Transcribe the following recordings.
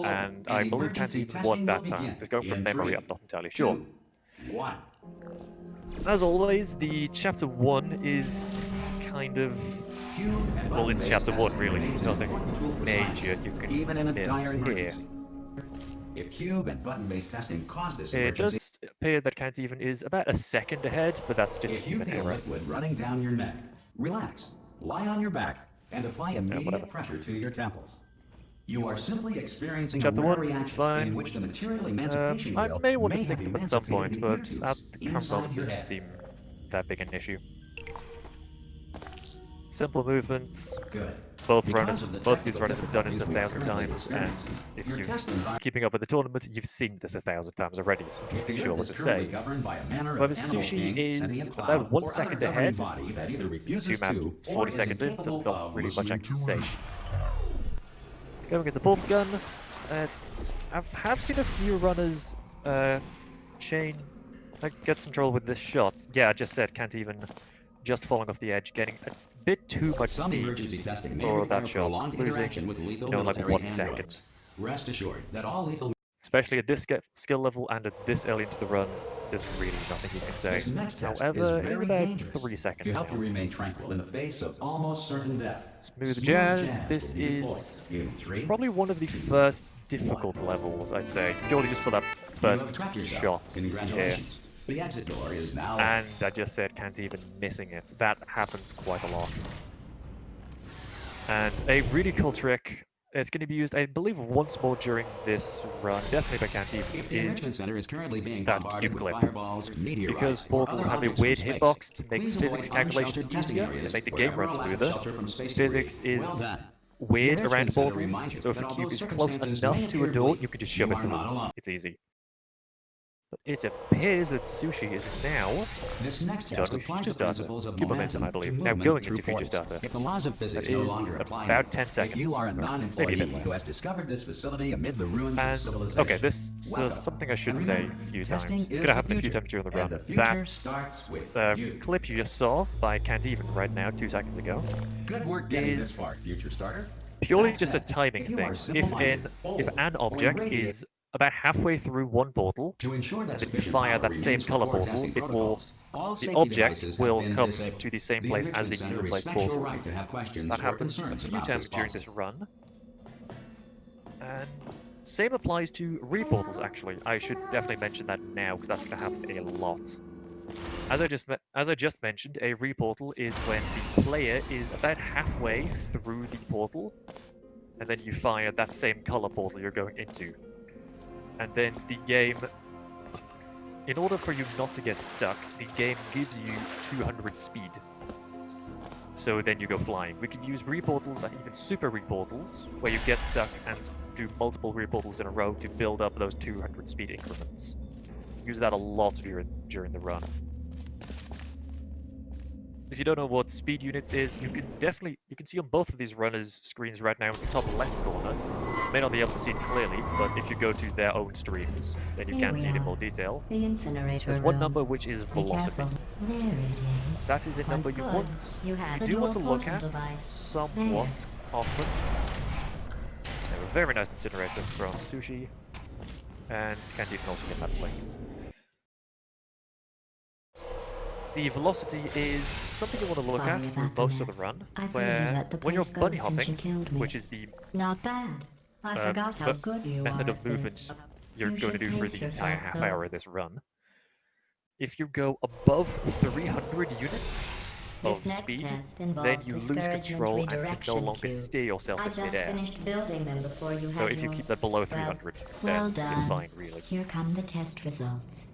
and I believe Can't even won that time. Just going from memory, I'm not entirely sure. As always, the Chapter 1 is kind of... Well, it's Chapter 1, really. There's nothing major you can miss here. If cube and button-based testing caused this It emergency, does appear that Can't even is about a second ahead, but that's just if you human feel error. liquid running down your neck, relax, lie on your back, and apply immediate pressure to your temples. You are simply experiencing Chapter a rare 1, reaction fine. in which the material emancipation I wheel may want to may sync have them at some emancipated point, the but ear at tubes the current inside moment your it doesn't head. seem that big an issue. Simple movements. Good. Both these runners have done it 1,000 times, and if you're keeping up with the tournament, you've seen this 1,000 times already, so I'm not sure what to say. However, Msushi is about 1 second ahead. It's 40 seconds in, so there's not really much I can say. Going into bolt gun, I have seen a few runners get some trouble with this shot. Yeah, I just said Can't even just falling off the edge, getting a bit too much speed for that shot, losing, like 1 second. Rest assured that all lethal... Especially at this skill level and at this early into the run, there's really nothing you can say. However, it is about 3 seconds to help now. you remain tranquil in the face of almost certain death. Smooth jazz. This is probably one of the first difficult levels, I'd say, purely just for that first shot here. The exit door is now... And I just said Can't even missing it. That happens quite a lot. And a really cool trick, it's going to be used, I believe, once more during this run, definitely by Can't even, is center is currently being that cube clip. Because portals have a weird hitbox to make physics calculations easier, and make the game run smoother. Physics is weird around portals, so if a cube is close enough to a door, you can just shove it through. It's easy. It appears that Sushi is now done with Future Starter. Keep momentum, I believe. Now going into Future Starter. If the laws of physics no longer apply, about 10 seconds. You are a non-employee who has discovered this facility amid the ruins of civilization. Okay, this is something I should say a few times. It's gonna happen a few times during the run. That clip you just saw by Can't Even right now, 2 seconds ago, good work getting this far, Future Starter. Purely just a timing thing. If an object is about halfway through one portal, and then you fire that same color portal, the object will come to the same place as the new place portal. That happens a few times during this run. And same applies to re-portals, actually. I should definitely mention that now, because that's going to happen a lot. As I just mentioned, a re-portal is when the player is about halfway through the portal, and then you fire that same color portal you're going into. And then the game, in order for you not to get stuck, the game gives you 200 speed. So then you go flying. We can use re-portals and even super re-portals, where you get stuck and do multiple re-portals in a row to build up those 200 speed increments. Use that a lot during the run. If you don't know what speed units is, you can see on both of these runners' screens right now in the top left corner. You may not be able to see it clearly, but if you go to their own streams, then you can see it in more detail. There's one number which is velocity. That is a number you do want to look at somewhat often. A very nice incinerator from Sushi, and Can't Even also get that flank. The velocity is something you want to look at through most of the run, where when you're bunny hopping, which is the method of movement you're going to do for the entire half hour of this run, if you go above 300 units of speed, then you lose control and can no longer steer yourself in midair. So if you keep that below 300, then you're fine, really. Here come the test results.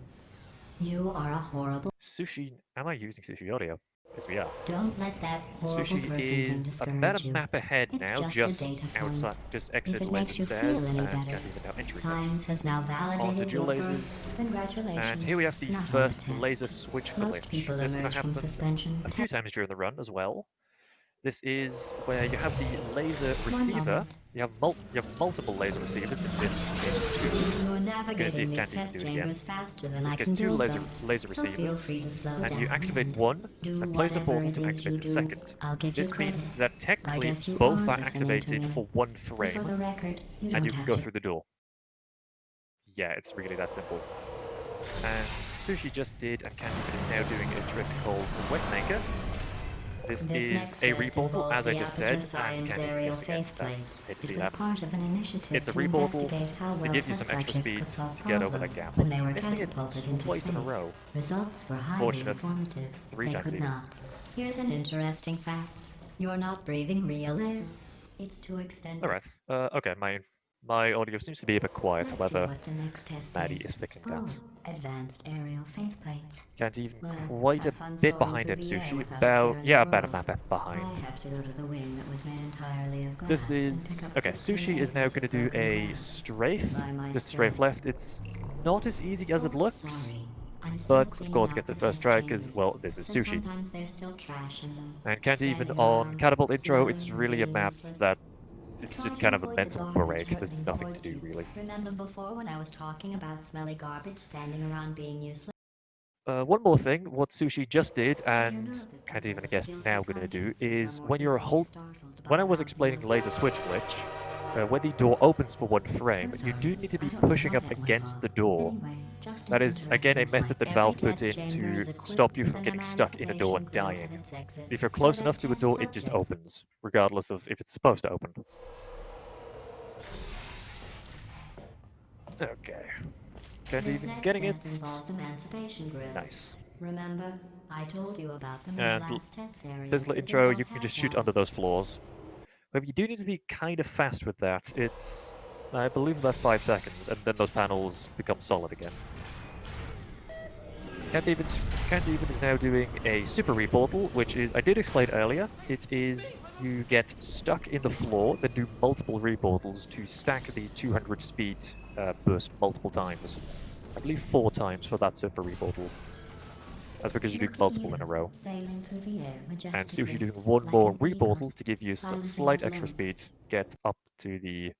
You are a horrible... Sushi... Am I using Sushi audio? Yes, we are. Don't let that horrible Sushi is about a map ahead now, just outside, just exit laser stairs, and can't even now entry Science has now validated dual lasers. Congratulations. And here we have the first laser switch Most glitch. people This emerge from suspension. a few times during the run as well. This is where you have the laser receiver You have multiple laser receivers. In this case, two. You're You're gonna see navigating if these Can't even test do it again. chambers faster than In I this can case, two build laser them. So feel receivers, free to slow and down you activate and one do and place a whatever portal it to is you activate the do. second. I'll give you This credit. means that I technically guess you both are are listening to activated me. for one For frame, the record, you and don't you can have go to. through the door. Yeah, it's really that simple. And Sushi just did, and Candy is now doing a trick called the Wet Maker. This This is next a test reportal, involves as I the just Aperture said, and Science Candy, aerial yes, again, faceplate. that's hate to It see was that. part of an initiative It's a to reportal investigate how to well give you some test extra subjects speed could solve to get over that problems gap. when they were Missing it catapulted into twice space. in a row. Results were highly Fortunate. informative. 3 They times could even. not. Here's an interesting fact. You're not breathing real air. It's too expensive. Alright, okay, my audio seems to be a bit quiet, Let's see however, what the next test Maddie is. is fixing Oh, that. advanced aerial faceplates. Can't even Well, quite a have fun bit soaring behind through him, the air Sushi. without a About, care in yeah, the about a world. map behind. I have to go to the wing that was made entirely of glass This and is... pick up Okay, 15 Sushi is now acres going to of do broken a ground. strafe. By Just strafe myself. left. It's not as easy as it Oh, looks, sorry. I'm still but of cleaning course out gets the it first test try because, chambers, well, this is so Sushi. sometimes there's still trash in them. And can't even Standing on around, Catapult Intro, it's smelling, really a being map useless. that it's Try just to kind of a avoid the mental garbage break. There's hurtling nothing to towards do, you. really. Remember before when I was talking about smelly garbage standing around being useless? One more thing, what Sushi just did, Did you know and that can't people even with guess guilty now going to do, consciences are is more when you're easily startled by when I was loud explaining noises? laser switch glitch, when the door opens for one frame, I'm you sorry, do need to I be don't know pushing how up that went against off. the door. Anyway, just That an is, again, a interesting method that fact. Valve Every put in test chamber is to equipped stop you with from an getting stuck in a door and emancipation grill dying. at its exit, If you're so close that enough to a test door, it just subjects opens, regardless of if it's supposed to open. Okay. Can't This even next getting it. test involves emancipation grills. Nice. Remember, I told you about them in And the last test area. this little It intro, did you not can have just shoot one. under those floors. But you do need to be kind of fast with that. It's, I believe, about 5 seconds, and then those panels become solid again. Can't even is now doing a super reportal, which is, I did explain earlier, it is you get stuck in the floor, then do multiple reportals to stack the 200 speed burst multiple times. I believe 4 times for that super reportal. That's because you do Look at multiple you, in a row. sailing through the air And majestically, Sushi doing one like more an eagle, reportal to give you some balancing slight a extra balloon. speed, get up to the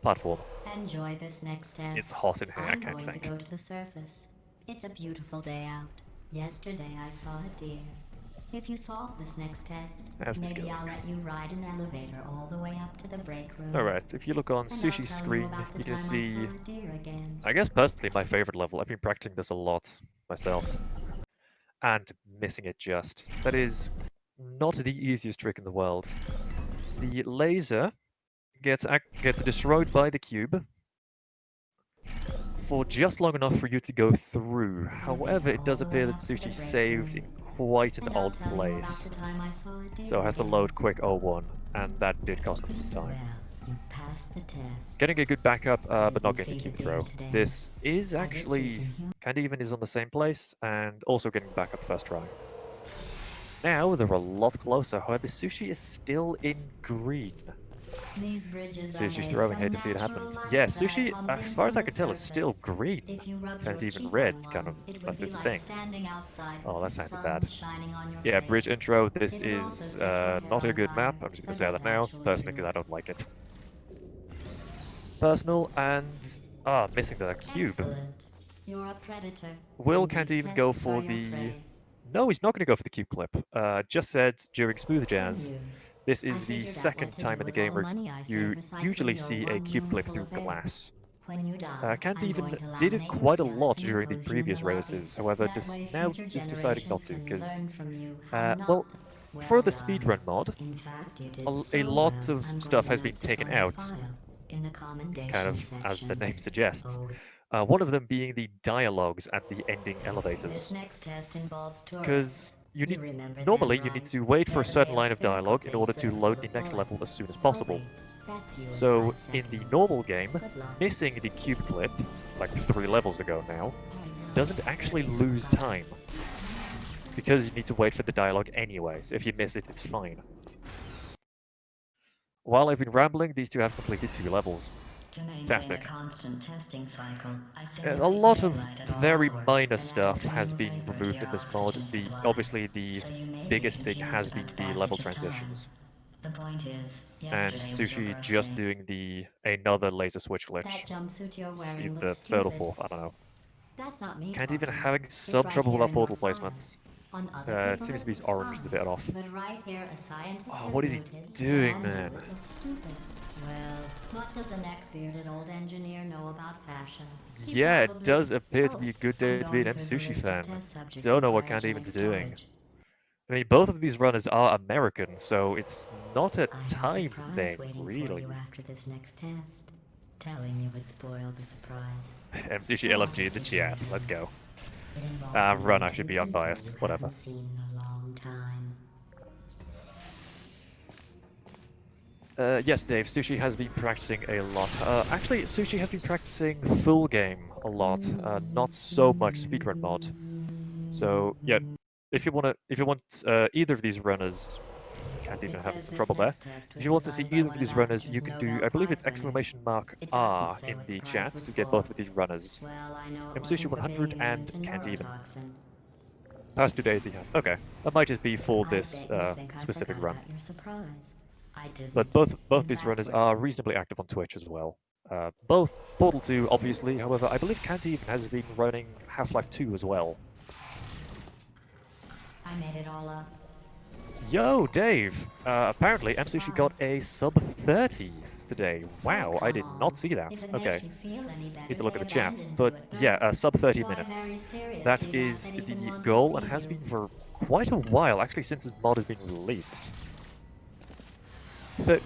platform. Enjoy this next test. It's hot in here, I I'm can't going to think. go to the surface. It's a beautiful day out. Yesterday I saw a deer. If you solve this next test, How's this maybe going? I'll let you ride an elevator all the way up to the break room. Alright, if you look on And I'll Sushi's tell you screen, about the you can time I see, saw a deer again. I guess personally my favorite level. I've been practicing this a lot myself. And missing it just. That is not the easiest trick in the world. The laser gets destroyed by the cube for just long enough for you to go through. However, it does appear that Sushi saved in quite an And I'll odd tell you about place. the time I saw a deer So it has to again. load quick 01, and that did cost me some time. Well, you passed the test. Getting a good backup, but not Didn't getting a see cube the throw. deer today. This is I did see actually some hum- kind of even is on the same place, and also getting backup first try. Now they're a lot closer, however Sushi is still in green. These bridges are Sushi's made throwing, from hate to see it natural happen. light Yeah, that I Sushi, pumped as in far as from I the can tell, is still surface. green. If you rubbed Can't your even cheek red, on kind one, of, it would that's be his like thing. standing outside Oh, with that the sounded sun bad. shining on your Yeah, face. bridge intro, this It would also is set your hair not a on good map. fire, I'm just so going to say don't that now, actually personally, do because I it. don't like it. Personal, and... Ah, missing the cube. Excellent. You're a predator. Will and can't these even go tests for are your the... prey. No, he's not going to go for the cube clip. Just said during Smooth Good Jazz, news. this I is the figured out what second to time do in the with game all the where money I you saved recycling usually your see a one cube clip room through full of air. glass. When you die, Can't I'm even going to did it laminate your quite a lot skeleton during and the pose you in previous the lobby. races, however, That way now future just deciding not generations to, can because, learn from you how not well, to. for the Well speedrun done. mod, In fact, you did a so lot well. of I'm stuff going has to been note this taken on your out, file in the commendation kind of as the section. name suggests. Oh, One of them being the dialogues at the ending this elevators, next test involves tourists. because you need remember normally them, you need right? to wait for They're a the certain pale line of spherical dialogue in order things to that are load full the of next level as bullets. soon as Oh, possible. wait, that's you in So 5 in the seconds. normal game, Good luck. missing the cube clip, like 3 levels ago now, doesn't actually lose time. Because you need to wait for the dialogue anyway, so if you miss it, it's fine. While I've been rambling, these two have completed 2 levels. To maintain Fantastic. a constant testing cycle, I A simulate lot of daylight at all very hours minor and stuff add a has clean been vapor to removed your in this mod. oxygen supply, Obviously the so you may be biggest thing confused has about been the the passage level of time. transitions. The point is, and yesterday was your Sushi just birthday. doing another laser switch glitch. That jumpsuit you're It's wearing either looks third or stupid. fourth, I don't know. That's not me Can't even talking. having It's some right trouble here with our in portal your file. placements. On other It people seems to it be looks orange is a fine, bit off. but right here a scientist Oh, has what is he noted doing, and man? you it looks stupid. Well, what does a neck-bearded old engineer know about fashion? He Yeah, it probably... does appear to Oh, be a good I'm day to be an going through the Msushi list of fan. test subjects Don't in know what Can't cryogenic's Even's doing. storage. I mean, both of these runners are American, so it's not a I have a time surprise thing, waiting really. for you after this next test. Telling you would spoil the surprise. Msushi So I'll LFG in the just give you chat, a let's hint. go. It involves Run, I meeting should be people unbiased, you whatever. haven't seen in a long time. Yes, Dave, Sushi has been practicing a lot. Actually, Sushi has been practicing full game a lot, not so much speedrun mod. So, yeah, if you want either of these runners, can't even It have says some this trouble there. next test If was you want to see designed by either of one these of runners, you Apature's can do, Nobel I believe it's Prize winners. !mark It doesn't R say in what the prize chat was to get for. both of these runners. Well, I know it Msushi wasn't for 100 being and immune to can't even. neurotoxin. Past 2 days he has. Okay, that might just be for I this bet you think I specific forgot run. about your surprise. I didn't. But both In these fact, runners we're are reasonably active on Twitch as well. Both Portal 2, obviously. However, I believe Can't Even has been running Half-Life 2 as well. I made it all up. Yo, Dave! Apparently, Msushi got a sub 30 today. Wow, Oh, I come did on. not see that. If it Okay, makes you feel any better, need to look at they the chat. abandoned But you at yeah, birth. sub 30 So I minutes. very seriously That doubt is they'd the even want to goal and see has you. been for quite a while, actually, since this mod has been released. But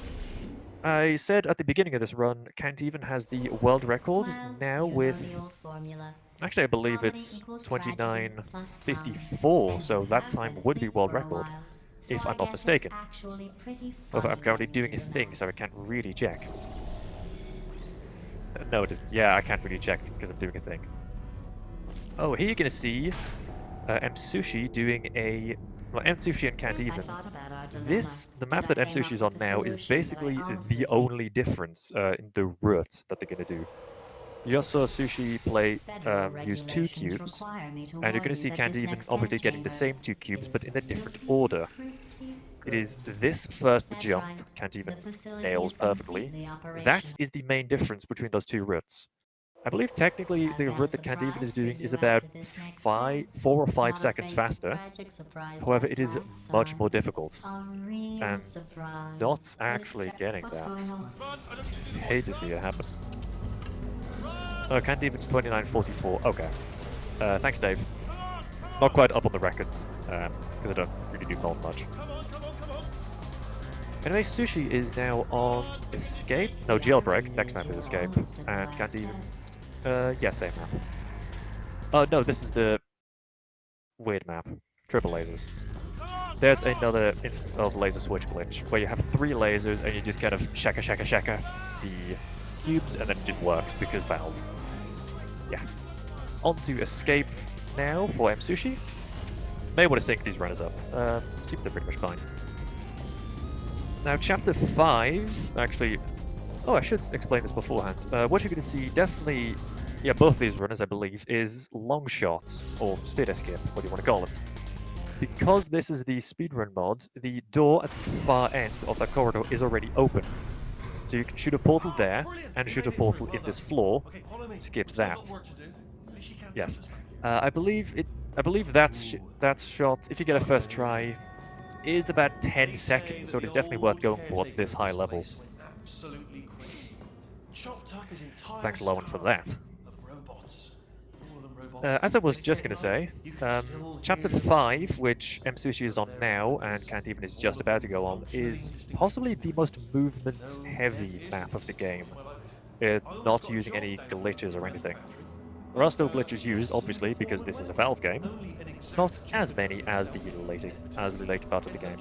I said at the beginning of this run, Can't Even has the world record Well, now you with... know the old formula. Actually, I believe Comedy it's equals tragedy plus tongue. 29:54, And so you that have time been would be asleep world for a record, while. So if I I'm not guess mistaken. it's actually pretty However, I'm funny currently when you doing a do thing, that. so I can't really check. No, it isn't. Yeah, I can't really check because I'm doing a thing. Oh, here you're gonna see Msushi doing a... Well, Msushi and Can't I Even. thought about our dilemma, The map and that I came Msushi is up on with a now is solution that I basically honestly the think only difference in the route that they're gonna do. You just saw Sushi play federal use 2 regulations cubes, require me to and you're warn gonna you see that Can't this Even next obviously test getting the chamber same 2 cubes, is but in a different looking order. pretty It is good. this first That's jump, right. Can't Even The facility nails is perfectly. completely That operational. is the main difference between those two routes. I believe technically I've the got a route that Can't Even is surprise for doing is you about after this next 4 test. or 5 Not a seconds fake faster. tragic surprise However, like it is last much time. more difficult. A real And surprise. not actually getting What's that. going on? I hate to see it happen. Oh, Can't Even's 29:44. Okay. Thanks, Dave. Not quite up on the records, because I don't really do mod much. Anyway, Sushi is now on Escape. No, Jailbreak. Next map is Escape. And Can't Even... yeah, same map. Oh, no, this is the weird map. Triple lasers. There's another instance of laser switch glitch, where you have 3 lasers and you just kind of shaka the cubes, and then it just works because Valve. Yeah. On to Escape now for Msushi. May want to sync these runners up. Seems they're pretty much fine. Now, Chapter 5, actually... Oh, I should explain this beforehand. What you're going to see, definitely... Yeah, both these runners, I believe, is long shots, or speed escape, what do you want to call it. Because this is the speedrun mod, the door at the far end of that corridor is already open. So you can shoot a portal there, and shoot a portal in this floor. Skip that. Yes. I believe that shot, if you get a first try, is about 10 seconds, so it is definitely worth going for at this high level. Thanks, Lowen, for that. As I was just going to say, Chapter 5, which Msushi is on now, and Can't Even is just about to go on, is possibly the most movement-heavy map of the game. Not using any glitches or anything. There are still glitches used, obviously, because this is a Valve game. Not as many as the later part of the game.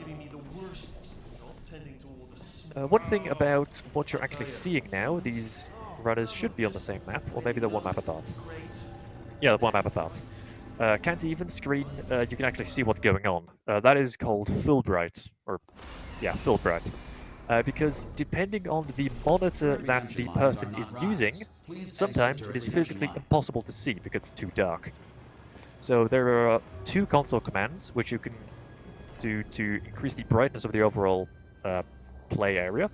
One thing about what you're actually seeing now, these runners should be on the same map, or maybe they're one map apart. Yeah, one map apart. Can't Even screen, you can actually see what's going on. That is called Fulbright, or yeah, Fulbright. Because depending on the monitor that the person is using, sometimes it is physically impossible to see because it's too dark. So there are 2 console commands which you can do to increase the brightness of the overall play area.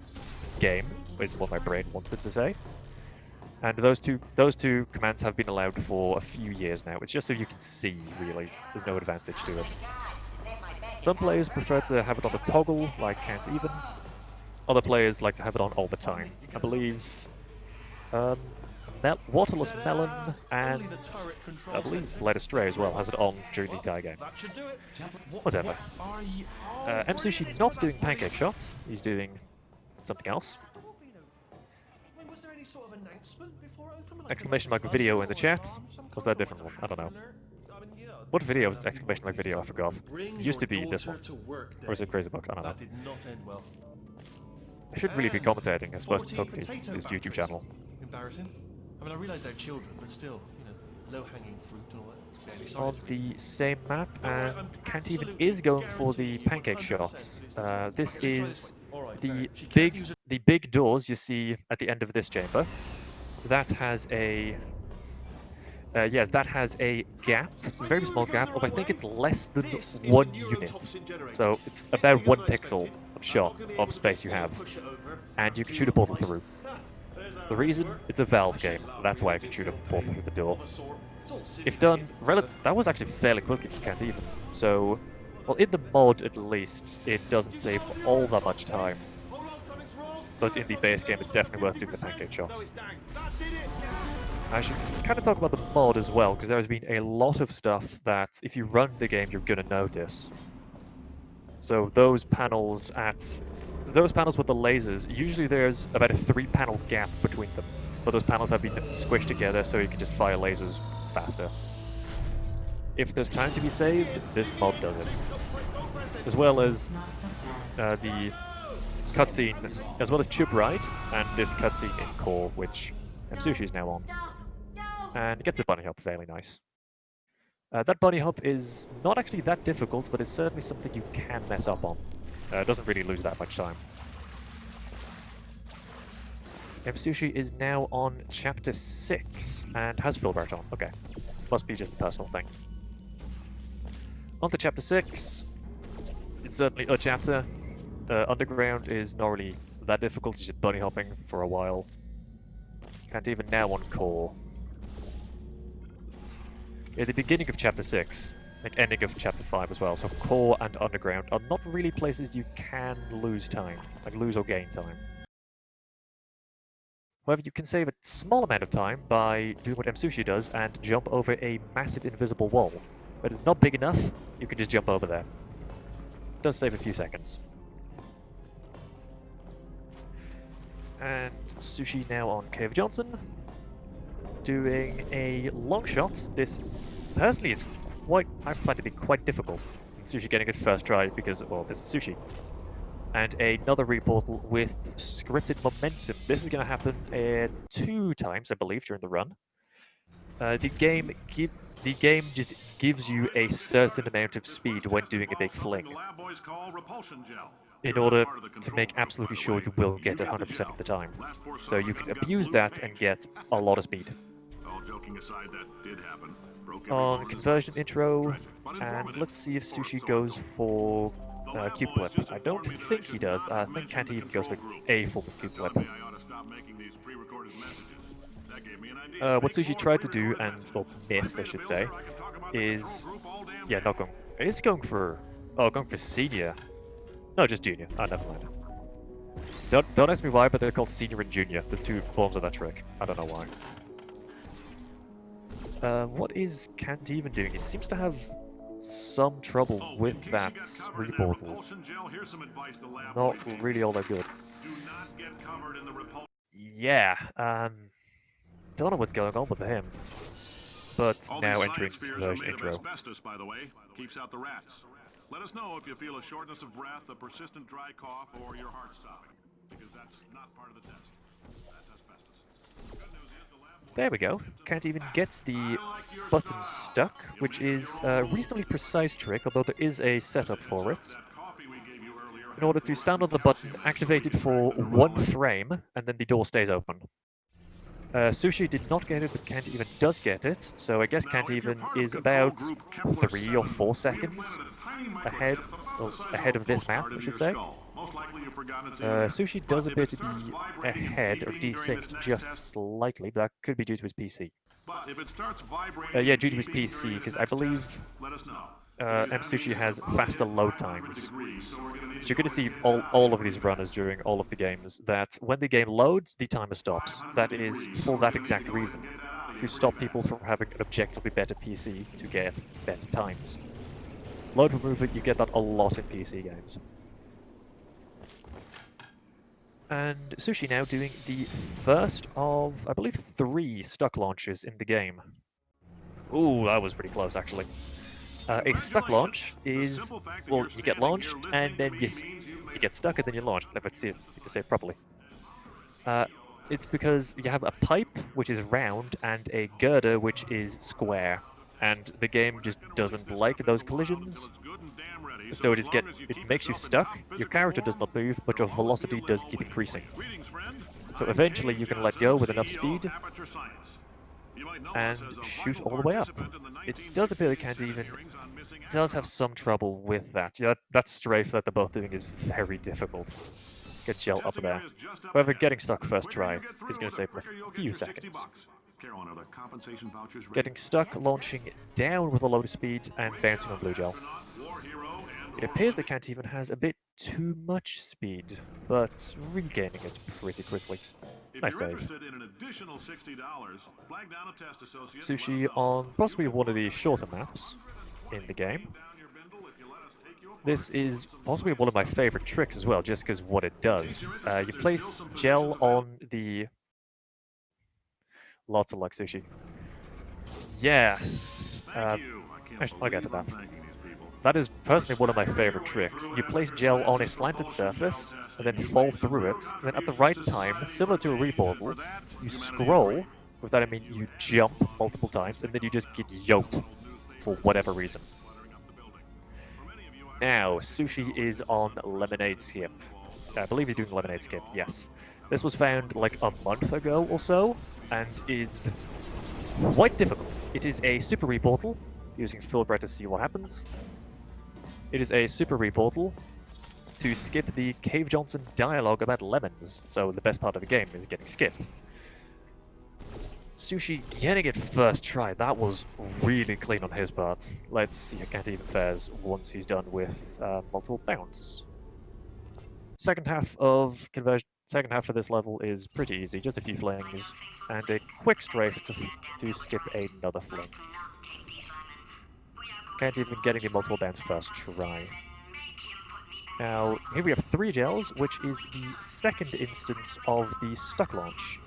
Game is what my brain wanted to say. And those two commands have been allowed for a few years now. It's just so you can see, really. There's no advantage to it. Some players prefer to have it on the toggle, like can't even. Other players like to have it on all the time. I believe Waterless Melon and I believe Led Astray as well has it on during the entire game. Whatever. Msushi not doing pancake shots. He's doing something else. Exclamation mark video in the chat. Was that a different one? I don't know. What video was exclamation mark video? I forgot. It used to be this one. Or is it Crazy Book? I don't know. I should really be commentating as opposed to talking to his YouTube channel. Embarrassing. I mean, I realise they're children, but still, you know, low-hanging fruit and all that. On the same map, and Canteen is going for the pancake shot. This is the big doors you see at the end of this chamber. That has a yes, that has a gap, a very small gap of I think it's less than 1 unit. So it's about 1 pixel of shot of space you have, and you can shoot a portal through. The reason? It's a Valve game. That's why I can shoot a portal through the door. If done, that was actually fairly quick if you can't even. So, well, in the mod at least, it doesn't save all that much time. But in the base game, it's definitely worth doing the pancake shot. I should kind of talk about the mod as well, because there has been a lot of stuff that, if you run the game, you're going to notice. So those panels with the lasers, usually there's about a 3-panel gap between them. But those panels have been squished together so you can just fire lasers faster. If there's time to be saved, this mod does it. As well as the cutscene, as well as Chip Ride, and this cutscene in Core, which Msushi is now on. And it gets the bunny hop fairly nice. That bunny hop is not actually that difficult, but it's certainly something you can mess up on. It doesn't really lose that much time. Msushi is now on Chapter 6, and has Filbert on. Okay. Must be just a personal thing. On to Chapter 6. It's certainly a chapter. Underground is not really that difficult, it's just bunny hopping for a while. Can't even now on Core. At the beginning of Chapter 6, like ending of Chapter 5 as well, so Core and Underground are not really places you can lose time, like lose or gain time. However, you can save a small amount of time by doing what Msushi does and jump over a massive invisible wall. But it's not big enough, you can just jump over there. It does save a few seconds. And Sushi now on Cave Johnson, doing a long shot. This personally is I find it to be quite difficult. Sushi getting it first try because, well, this is Sushi. And another reportal with scripted momentum. This is going to happen 2 times, I believe, during the run. The game just gives you a certain amount of speed when doing a big fling, in order to make absolutely sure you will get 100% of the time. So you can abuse that and get a lot of speed. On conversion intro, and let's see if Sushi goes for Cube Clip. I don't think he does. I think Canty even goes for a form of Cube Clip. What Sushi tried to do, and well, missed, I should say, is not going. It's going for Senior. No, just Junior. Oh, never mind. Don't ask me why, but they're called Senior and Junior. There's 2 forms of that trick. I don't know why. What is Canty even doing? He seems to have some trouble with that reportal. Not really all that good. Yeah, don't know what's going on with him. But now entering conversion intro. By the way, keeps out the rats. Let us know if you feel a shortness of breath, a persistent dry cough, or your heart stopping, because that's not part of the test. That's asbestos. Good news is the lab. There we go. Can't even get the button stuck, which is a reasonably precise trick, although there is a setup for it. In order to stand on the button, activate it for 1 frame, and then the door stays open. Sushi did not get it, but Can't Even does get it, so I guess Can't Even is about 3 or 4 seconds ahead of this map, I should say. Most likely you've forgotten to Sushi does appear to be ahead, or desynced just slightly, but that could be due to his PC. But if it starts vibrating, Yeah, due to his PC, because I believe let us know. Msushi has faster load times. So you're going to see all of these runners during all of the games, that when the game loads, the timer stops. That is for that exact reason, to stop people from having an objectively better PC to get better times. Load removal, you get that a lot in PC games. And Sushi now doing the first of, I believe, 3 stuck launches in the game. Ooh, that was pretty close, actually. A stuck launch is, well, you get launched, and then you get stuck, and then you launch. Let's see if you can say it properly. It's because you have a pipe, which is round, and a girder, which is square. And the game just doesn't like those collisions. So it makes you stuck, your character does not move, but your velocity does keep increasing. So eventually you can let go with enough speed and shoot all the way up. It does appear that Can't Even does have some trouble with that. Yeah, that strafe that they're both doing is very difficult. Get Gel up there. However, getting stuck first try is going to save him a few seconds. Getting stuck, launching down with a low speed, and bouncing on Blue Gel. It appears that Can't Even has a bit too much speed, but regaining it pretty quickly. Nice save. Sushi on possibly one of the shorter maps in the game. This is possibly one of my favorite tricks as well, just because what it does. You place gel on the... Lots of luck, Sushi. Yeah. I'll get to that. That is personally one of my favorite tricks. You place gel on a slanted surface, and then fall through it, and then at the right time, similar to a reportal, you scroll. With that I mean you jump multiple times, and then you just get yoked for whatever reason. Now, Sushi is on Lemonade Skip. I believe he's doing Lemonade Skip, yes. This was found like a month ago or so, and is quite difficult. It is a super reportal, using Fulbright to see what happens. It is a super reportal to skip the Cave Johnson dialogue about lemons, so the best part of the game is getting skipped. Sushi getting it first try, that was really clean on his part. Let's see how Can't Even fares once he's done with multiple bounce. Second half of this level is pretty easy, just a few flings, and a quick strafe to skip another fling. Can't Even getting the multiple bounce first try. Now, here we have 3 gels, which is the second instance of the stuck launch.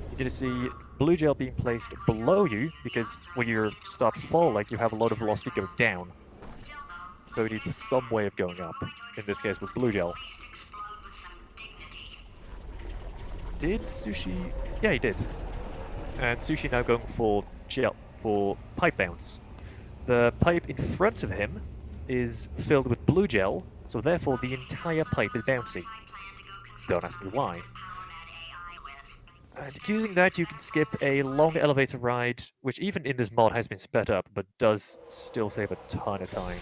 You're going to see blue gel being placed below you, because when you start falling, you have a lot of velocity going down. So it needs some way of going up, in this case with blue gel. Did Sushi... Yeah, he did. And Sushi now going for pipe bounce. The pipe in front of him is filled with blue gel, so therefore the entire pipe is bouncy. Don't ask me why. And using that, you can skip a long elevator ride, which even in this mod has been sped up, but does still save a ton of time.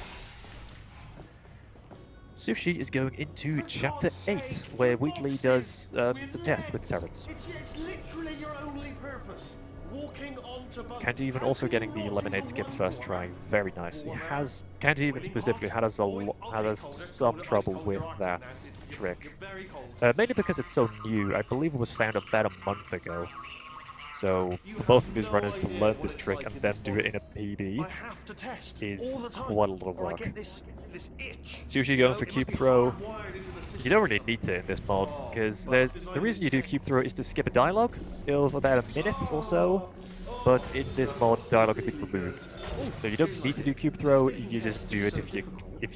Sushi is going into Chapter 8, where Wheatley does some tests with turrets. It's literally your only purpose. Walking onto Can't Even also getting the Lemonade Skip first try, very nice. He has, Can't Even specifically has some trouble with that trick. Mainly because it's so new, I believe it was found about a month ago. So, for both of these runners to learn this trick and then do it in a PB is quite a lot of work. Sushi going for cube throw. You don't really need to in this mod, because the reason you do cube throw is to skip a dialogue of about a minute or so, but in this mod, dialogue has been removed. So you don't need to do cube throw, you just do it if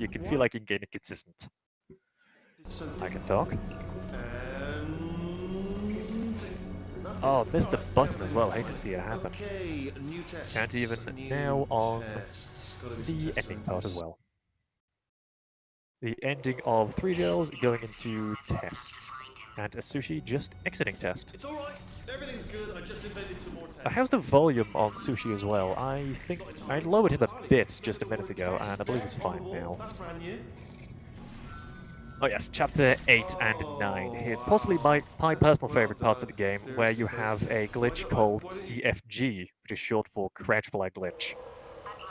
you can feel like you can get it consistent. I can talk. Oh, missed the button as well, hate to see it happen. Can't Even now on the ending part as well. The ending of 3 gels going into test. And a Sushi just exiting test. It's alright, everything's good, I just invented some more tests. How's the volume on Sushi as well? I think I lowered him a bit just a minute ago, and I believe it's fine now. That's brand new. Oh yes, chapter 8 and 9. Here, possibly my personal favorite parts of the game, where you have a glitch called CFG, which is short for Crouch Fly Glitch.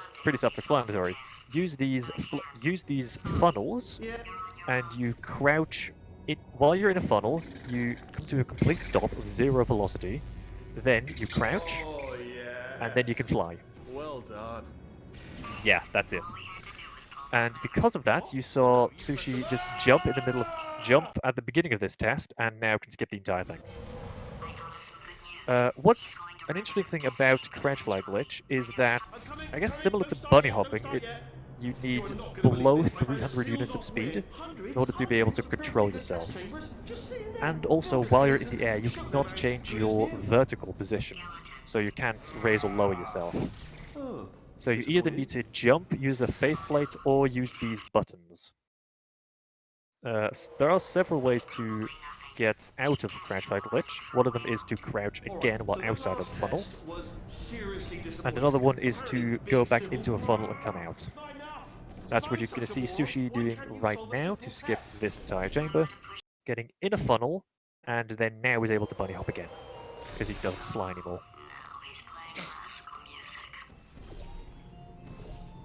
It's pretty self-explanatory. Use these funnels, and you crouch. While you're in a funnel, you come to a complete stop of 0 velocity. Then you crouch, Oh, yeah. and then you can fly. Well done. Yeah, that's it. And because of that, you saw Sushi just jump at the beginning of this test, and now can skip the entire thing. What's an interesting thing about Crouch Fly Glitch is that, I guess similar to bunny hopping, you need below 300 units of speed in order to be able to control yourself. And also, while you're in the air, you cannot change your vertical position, so you can't raise or lower yourself. So you either need to jump, use a faith plate, or use these buttons. There are several ways to get out of Crouch Fly Glitch. One of them is to crouch again while outside of the funnel. And another one is to go back into a funnel and come out. That's what you're going to see Sushi doing right now to skip this entire chamber. Getting in a funnel, and then now is able to bunny hop again, because he doesn't fly anymore.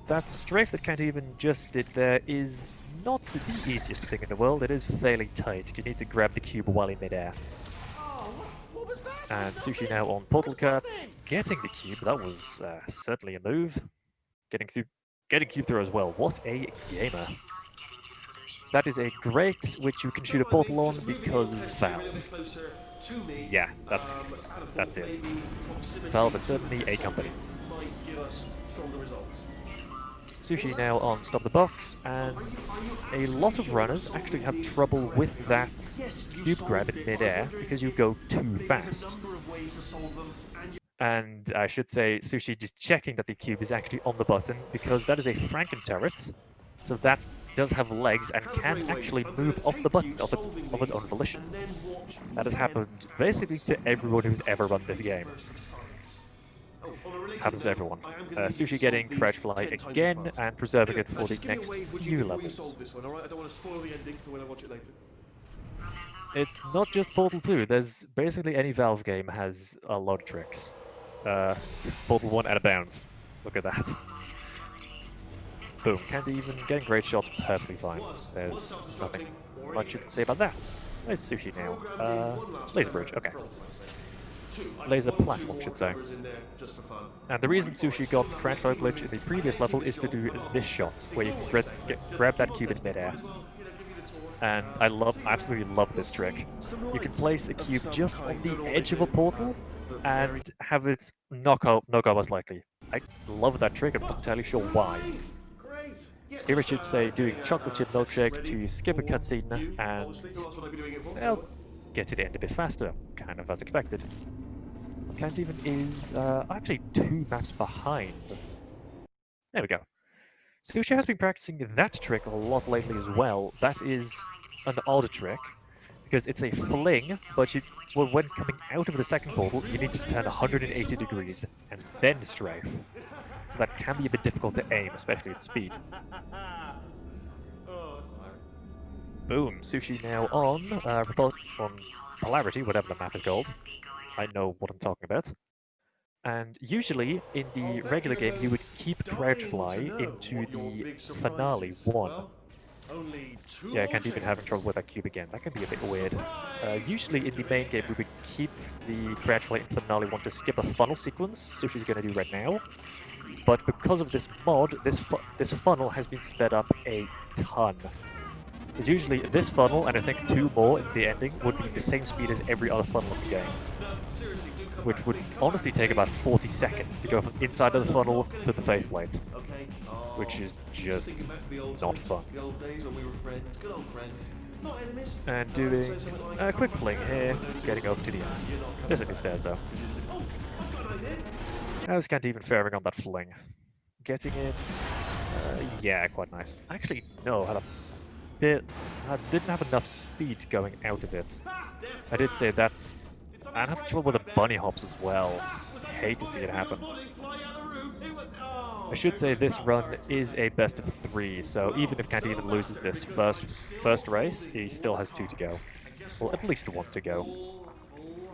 That strafe that Can't Even just did there is not the easiest thing in the world. It is fairly tight. You need to grab the cube while in midair. And Sushi now on portal cut, getting the cube. That was certainly a move. Getting cube through as well. What a gamer! That is a great which you can shoot a portal on because Valve. Yeah, that's it. Valve is certainly a company. Sushi now on Stop the Box, and a lot of runners actually have trouble with that cube grab in midair because you go too fast. And I should say, Sushi just checking that the cube is actually on the button, because that is a Franken turret, so that does have legs and can actually move off the button of its own volition. That has happened basically to everyone who's ever run this game. Happens to everyone. Sushi getting Crouch Fly again and preserving it for the next few levels. It's not just Portal 2, there's basically any Valve game has a lot of tricks. Portal 1 out of bounds. Look at that. Boom, Can't Even getting great shots perfectly fine. There's nothing much you can say about that. Where's Sushi now? Laser bridge, okay. Laser platform, should say. And the reason Sushi got Crouch Fly Glitch in the previous level is to do this shot, where you can grab that cube in midair. And I absolutely love this trick. You can place a cube just on the edge of a portal and have it knock out most likely. I love that trick, I'm not entirely sure why. Here I should say doing chocolate chip milkshake to skip a cutscene and, well, get to the end a bit faster, kind of as expected. Can't Even is actually 2 maps behind. There we go. Sushi has been practicing that trick a lot lately as well. That is an odd trick, because it's a fling, but when coming out of the second portal, you need to turn 180 degrees and then strafe. So that can be a bit difficult to aim, especially at speed. Boom, Sushi now on Polarity, whatever the map is called. I know what I'm talking about. And usually, in the regular game, you would keep Crouch Fly into the finale 1. Yeah, I can't even having trouble with that cube again. That can be a bit weird. Usually, in the main game, we would keep the Crouch Fly in finale 1 to skip a funnel sequence. Sushi's going to do right now. But because of this mod, this funnel has been sped up a ton. Because usually this funnel, and I think 2 more in the ending, would be the same speed as every other funnel in the game. Which would honestly take about 40 seconds to go from inside of the funnel to the faith plate. Which is just not fun. And doing a quick fling here, getting over to the end. There's a new stairs though. How's Can't Even faring on that fling? Getting it? Yeah, quite nice. Actually, no, I didn't have enough speed going out of it. I did say that. And I have trouble with the bunny hops as well. Hate to see it happen. I should say this run is a best of 3, so even if Can't Even loses this first race, he still has 2 to go. Well, at least 1 to go. Full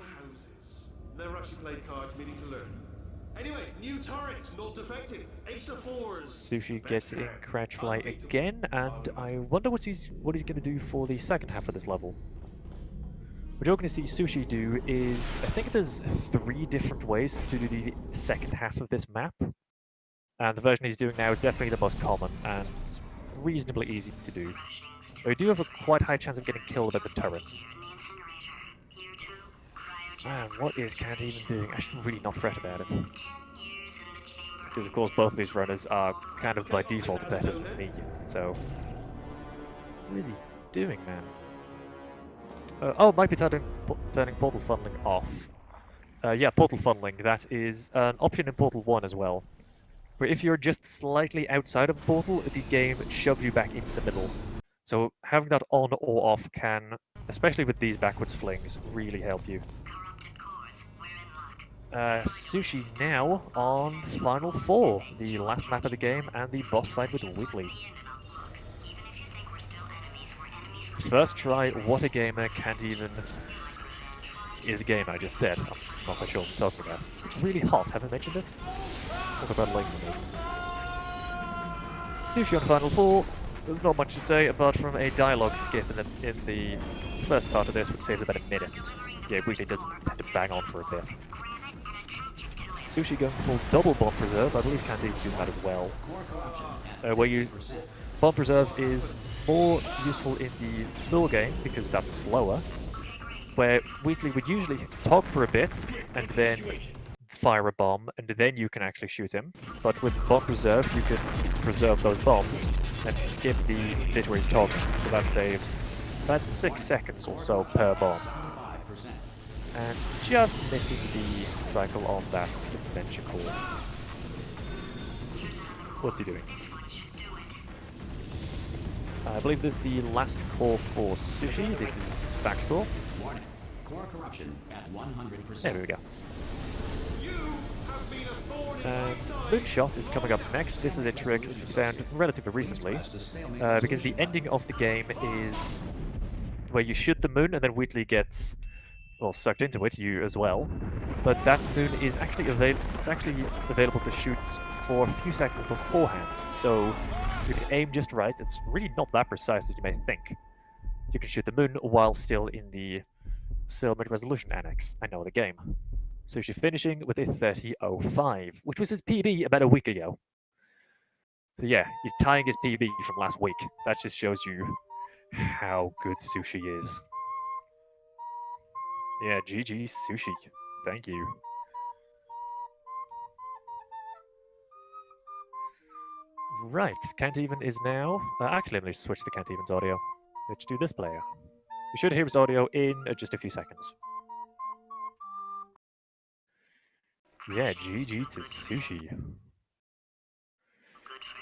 houses. Never actually played cards, meaning to learn. Anyway, new turret, not defective. Ace of fours. Sushi gets in Crouch Fly again, and I wonder what he's going to do for the second half of this level. What you're going to see Sushi do is, I think there's 3 different ways to do the second half of this map. And the version he's doing now is definitely the most common and reasonably easy to do. But you do have a quite high chance of getting killed at the turrets. Man, what is Can't Even doing? I should really not fret about it. Because of course both of these runners are kind of by default better than me, so... What is he doing, man? Oh, might be turning portal funneling off. Yeah, portal funneling, that is an option in Portal 1 as well. Where if you're just slightly outside of the portal, the game shoves you back into the middle. So having that on or off can, especially with these backwards flings, really help you. Sushi now on Final 4, the last map of the game and the boss fight with Wheatley. First try, what a gamer, Can't Even is a gamer, I just said. I'm not quite sure what I'm talking about. It's really hot, haven't I mentioned it? Also about late for me. Sushi on Final 4, there's not much to say apart from a dialogue skip in the first part of this, which saves about a minute. Yeah, Wheatley doesn't tend to bang on for a bit. Sushi going for double Bomb Preserve, I believe Can't Even do that as well. Bomb Preserve is more useful in the full game because that's slower, where Wheatley would usually talk for a bit and then fire a bomb, and then you can actually shoot him. But with Bomb Preserve, you can preserve those bombs and skip the bit where he's talking, so that saves about 6 seconds or so per bomb. And just missing the cycle on that adventure core. What's he doing? I believe this is the last core for Sushi. This is back core. Core corruption at 100%. There we go. Moonshot is coming up next. This is a trick that we found relatively recently, because the ending of the game is where you shoot the moon and then Wheatley gets, well, sucked into it, you as well. But that moon is actually available to shoot for a few seconds beforehand. So you can aim just right. It's really not that precise as you may think. You can shoot the moon while still in the mid-resolution annex. I know the game. Sushi finishing with a 30.05, which was his PB about a week ago. So yeah, he's tying his PB from last week. That just shows you how good Sushi is. Yeah, GG Sushi. Thank you. Right, Can't Even is now... actually, let me switch to Can't Even's audio. Let's do this player. You should hear his audio in just a few seconds. Yeah, GG to Sushi.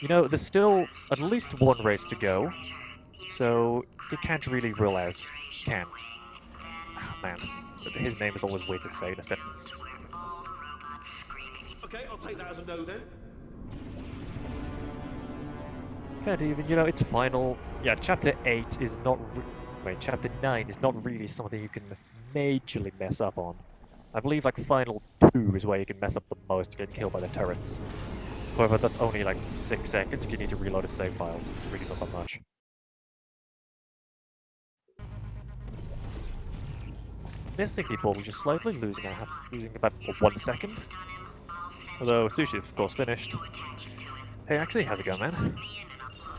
You know, there's still at least 1 race to go, so you can't really rule out Can't. Oh, man, his name is always weird to say in a sentence. Okay, I'll take that as a no then. Can't Even, you know, it's final. Yeah, Chapter 8 is not... Chapter 9 is not really something you can majorly mess up on. I believe, like, Final 2 is where you can mess up the most, getting killed by the turrets. However, that's only, like, 6 seconds. You need to reload a save file. It's really not that much. Missing the ball just slightly, losing about 1 second. Although Sushi, of course, finished. Hey, actually, how's it going, man?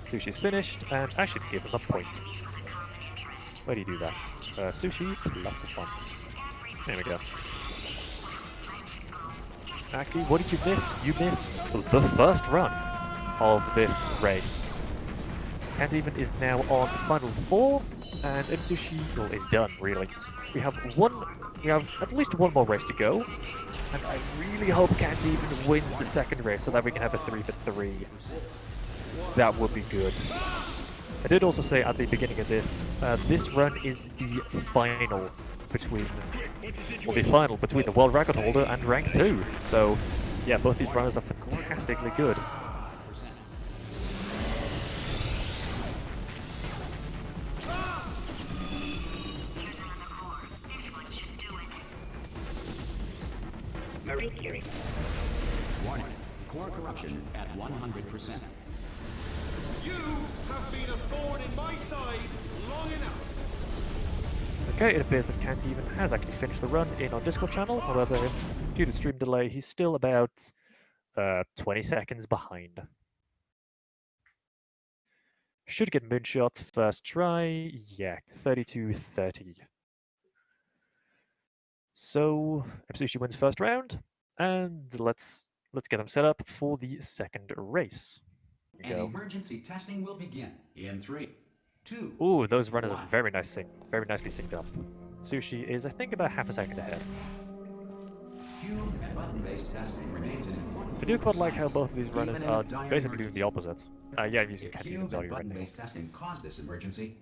Sushi's finished, and I should give him a point. Where do you do that? Sushi plus 1. There we go. Actually, what did you miss? You missed the first run of this race. Can't Even is now on Final 4, and Msushi is done, really. We have at least 1 more race to go, and I really hope Can't Even wins the second race so that we can have a 3 for 3. That would be good. I did also say at the beginning of this run is the final between the world record holder and rank 2. So yeah, both these runners are fantastically good. Warning. Core corruption at 100%. You have been a thorn in my side long enough. Okay, it appears that Can't Even has actually finished the run in our Discord channel. However, due to stream delay, he's still about 20 seconds behind. Should get moonshot first try. Yeah, 32-30. So Msushi wins first round, and let's get him set up for the second race. Here we And go. emergency testing will begin in 3, 2. Ooh, those runners are 1. very nicely synced up. Sushi is, I think, about half a second ahead. Cube and button-based testing remains an important I do quite like how science, both of these runners even in a are dire basically doing the emergency. opposite. Yeah, I'm using If Can't cube Even's and audio right now. button-based testing caused this emergency,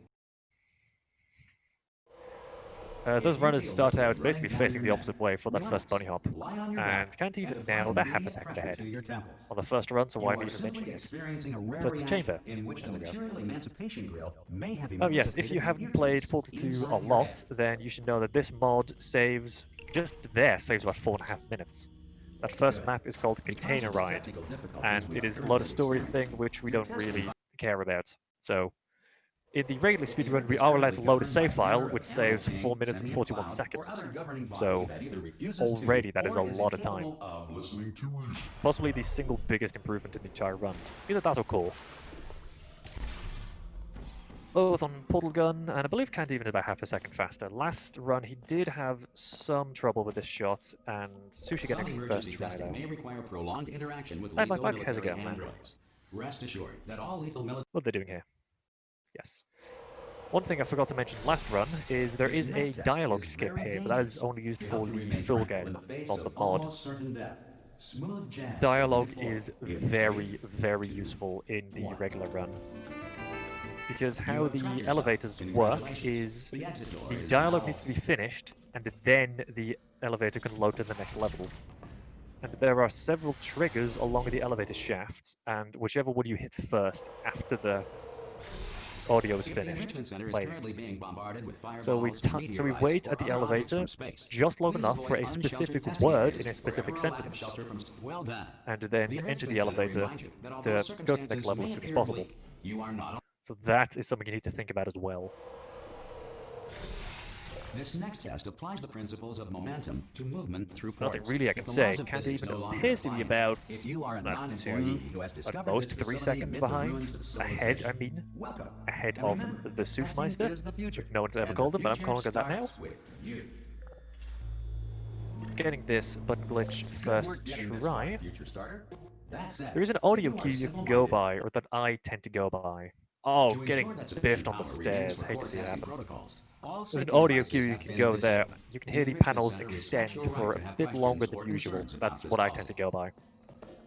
Those runners feel start like out you're basically running down facing your the neck, opposite way for that first bunny hop. lie on your And back Can't Even and now apply about half a immediate second pressure ahead to your temples. on the first run, so why You am I are even simply mentioning it? experiencing a rare First the chamber. reaction in which the There we go. material emancipation grill may have Oh yes, if emancipated you the haven't ear played tubes Portal 2 a inside your lot, head. then you should know that this mod saves, just there, saves about 4.5 minutes. That first Good. map is called Because Container of the Ride, technical difficulties and we it are is a lot of currently story thing experiencing, which we we don't tested really the care about. So, in the regular If the speedrun, Earth we is are allowed to currently load a governed by save file, matter of which animal saves king, 4 minutes and sentient 41 cloud, or seconds. other governing body So, that either refuses already to that is a or is lot of time. incapable of listening to reason. Possibly the single biggest improvement in the entire run. Either that or core. Both on Portal Gun, and I believe Can't Even about half a second faster. Last run, he did have some trouble with this shot, and Sushi Some getting emergency first try testing though. may require prolonged interaction with Hi, lethal Mike, how's it military going, man? androids. Rest assured that all lethal military. What are they doing here? Yes. One thing I forgot to mention last run is there is a dialogue skip here, but that is only used for the full game, not the mod. Smooth jazz Dialogue to the floor. is In very, 3, very 2, useful in the 1. regular run. Because You how have the trapped yourself. elevators work Congratulations. is The exit door the is dialogue now needs to be finished, and then the elevator can load to the next level. And there are several triggers along the elevator shafts, and whichever one you hit first after the audio is If the finished, enrichment center is playing. currently being bombarded with So we fireballs, wait meteorites, at or the other objects elevator from space, just long please enough for avoid a specific unsheltered testing word areas in a specific wherever a lack of sentence, shelter from well done. and then The enter enrichment the center elevator reminds you that to although go to the next circumstances level as may soon as appear possible. bleak, you are not. So that is something you need to think about as well. This next test applies the principles of momentum to movement through ports. Nothing really I can If the say. laws of Can't physics even no longer appears to be apply, about if you are a 2, non-employee who has at discovered most this 3 facility seconds amid the behind. ruins of Ahead, I civilization, mean. welcome. Ahead And of remember, the testing Suitmeister, is the future, which no one's ever and called the him, but I'm future calling it that now. starts with you. Getting this button glitch Good first work getting this far, try. future starter. That said, There is an audio you are cue you can go simple-minded. by, or that I tend to go by. Oh, To getting ensure that sufficient biffed on the power remains stairs. for Hate core to see it testing happen. protocols. All There's an safety audio devices cue you have can been go there. disabled. You can The hear the enrichment panels center extend respects your for right a to have bit questions longer or than usual. concerns about That's this what I tend to policy. go by.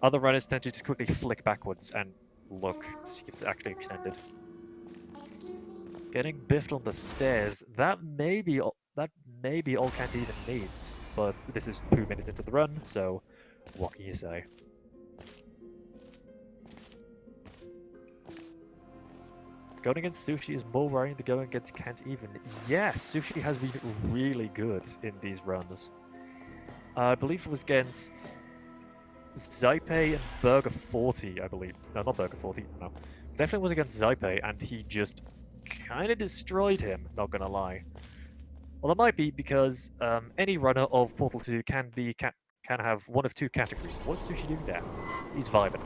Other runners tend to just quickly flick backwards and look, see if it's actually extended. Getting biffed on the stairs, that may be all Can't Even needs, but this is 2 minutes into the run, so what can you say? Going against Sushi is more worrying than going against Can't Even. Yes, Sushi has been really good in these runs. I believe it was against Zaipei and Burger 40, I believe. No, not Burger 40, no. Definitely was against Zaipei, and he just kind of destroyed him, not gonna lie. Well, that might be because any runner of Portal 2 can have one of 2 categories. What's Sushi doing there? He's vibing.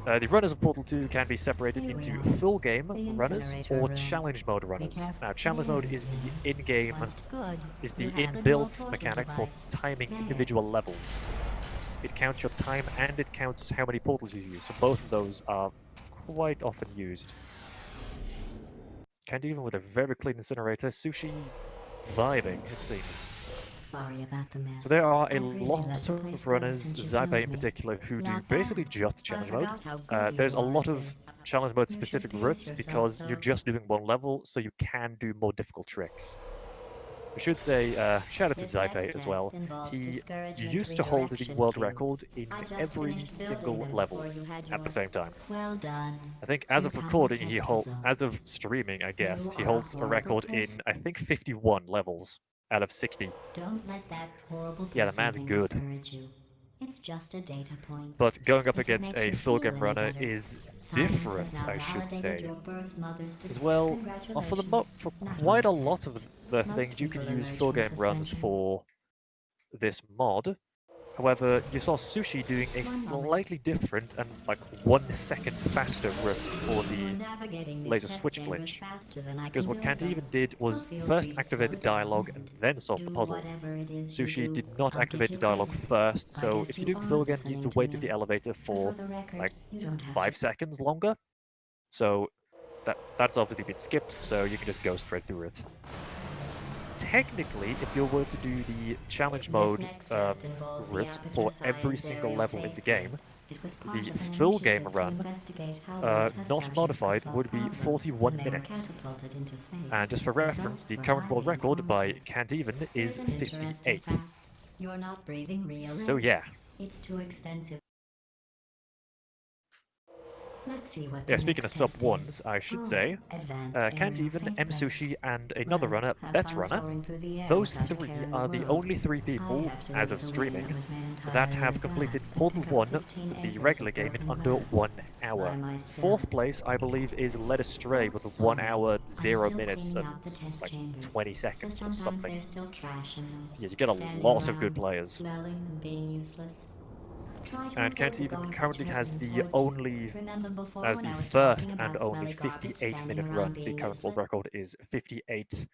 The runners of Portal 2 can be separated Here we into are. full game The runners incinerator or room. challenge mode Be runners. careful. Now, challenge mode is the in-game, That's good. is the You have the inbuilt dual mechanic for device. timing There. individual levels. It counts your time and it counts how many portals you use, so both of those are quite often used. Can't even with a very clean incinerator. Sushi vibing, it seems. Sorry about the mess. So there are a I've really lot let the place of go runners, since you Zabe killed in me. particular, who do Not basically bad. just I challenge mode. forgot how good you There's a are lot at of this. challenge mode You should specific pace routes yourself, because you're though. just doing one level, so you can do more difficult tricks. We should say shout out to This Zape next as well. test involves He discouragement used to hold the redirection world cubes. record in I just every finished single building them level before you had at the your- same time. Well done. I think as Here of come the recording, test as of streaming, I guess, You he are holds a record in, hopeless. I think, 51 levels. out of 60. Don't let that horrible Yeah, the man's thing good. discourage you. It's just a data point. But going up If it against makes a you full feel game any runner better, is science has different, now I should validated say. your birth mother's As well, for Not on quite the a lot test. of the Most things, you can people use emerge full from game runs suspension. for this mod. However, you saw Msushi doing a One moment. slightly different and like 1 second faster route for You're the navigating these laser test switch chambers glitch. faster than I Because can what build them. Cantiven did So was feel first free to activate the slow down dialogue and then solve the do puzzle. whatever it is you Sushi do. did not I'll activate the give you dialogue credit. first, I so guess if you you do are full game, you need listening to to wait me. with the elevator But for the record, like you don't have 5 to. seconds longer. So that's obviously been skipped, so you can just go straight through it. Technically, if you were to do the challenge mode This next test involves the route Aperture for Science every single Area level in the faith game, grid. It was part the of an full game initiative to run, investigate how well test not subjects modified, could solve would be problems 41 when they were minutes. catapulted into space. And just for reference, Results the were current world highly record by informative. Cantiven is Here's an interesting 58. fact. You're not breathing real So air. yeah. It's too expensive. Let's see what Yeah, the speaking of next sub test ones, is. I should Oh, say, advanced aerial Cantiven, faith grids. Msushi, and another Well, runner, have Bet's fun runner, soaring through the air those without a three care in are the world. only 3 I people, have to as live of the way streaming, that was made that entirely have of completed glass Portal pick up 1, 15 the acres regular of game, in broken under glass 1 by hour. myself. 4th place, I believe, is Led Astray with Sorry, 1 hour, I'm 0 still minutes, cleaning and out the test like chambers, 20 so seconds or sometimes something. there's still trash in them. Yeah, you get a Standing lot of good around, players. smelling and being useless. Try to And avoid the Cantiven garbage currently has hurting the towards only, you. Remember before as when the I was first talking and about only smelly garbage 58 standing minute around run. The being current world useless? record is 58, Did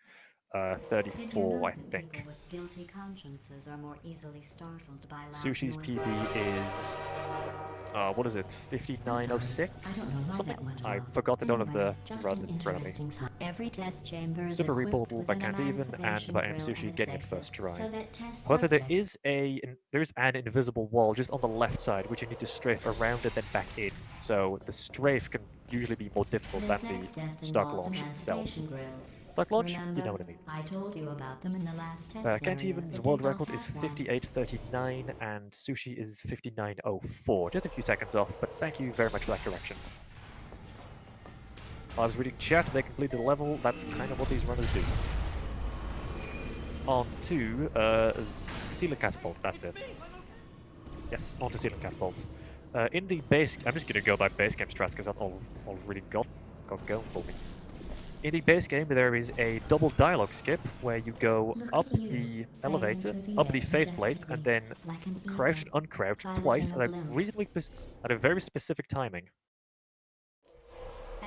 you 34, know I that think. people with guilty consciences are more easily startled by loud Sushi's noises? PB is, what is it, I 5906? don't know why Something. that went I off. forgot, I don't have Anyway, the just run an in front of me. interesting sign. Every test chamber is Super equipped Reportal with by an Cantiven and emancipation by grill Msushi at getting it its first exit, try. so that test However, there subjects is an invisible wall just on the left side, which you need to strafe around and then back in. So the strafe can usually be more difficult than This next the test stock involves launch itself. emancipation grills. Stock launch? Remember, You know what I mean. I told you about them in the last test area. Cantiven's but world did not record is have one. 58.39 and Sushi is 59.04. Just a few seconds off, but thank you very much for that correction. While I was reading chat, they completed the level. That's kind of what these runners do. On to ceiling catapult, that's it. Yes, on to ceiling catapults. In the base, I'm just going to go by base game strats because I've already got going for me. In the base game, there is a double dialogue skip where you go Look up at you, the sailing elevator, through the up air the faith plate, and majestically, then like an crouch eagle, and uncrouch piloting twice a at a blimp. at a very specific timing.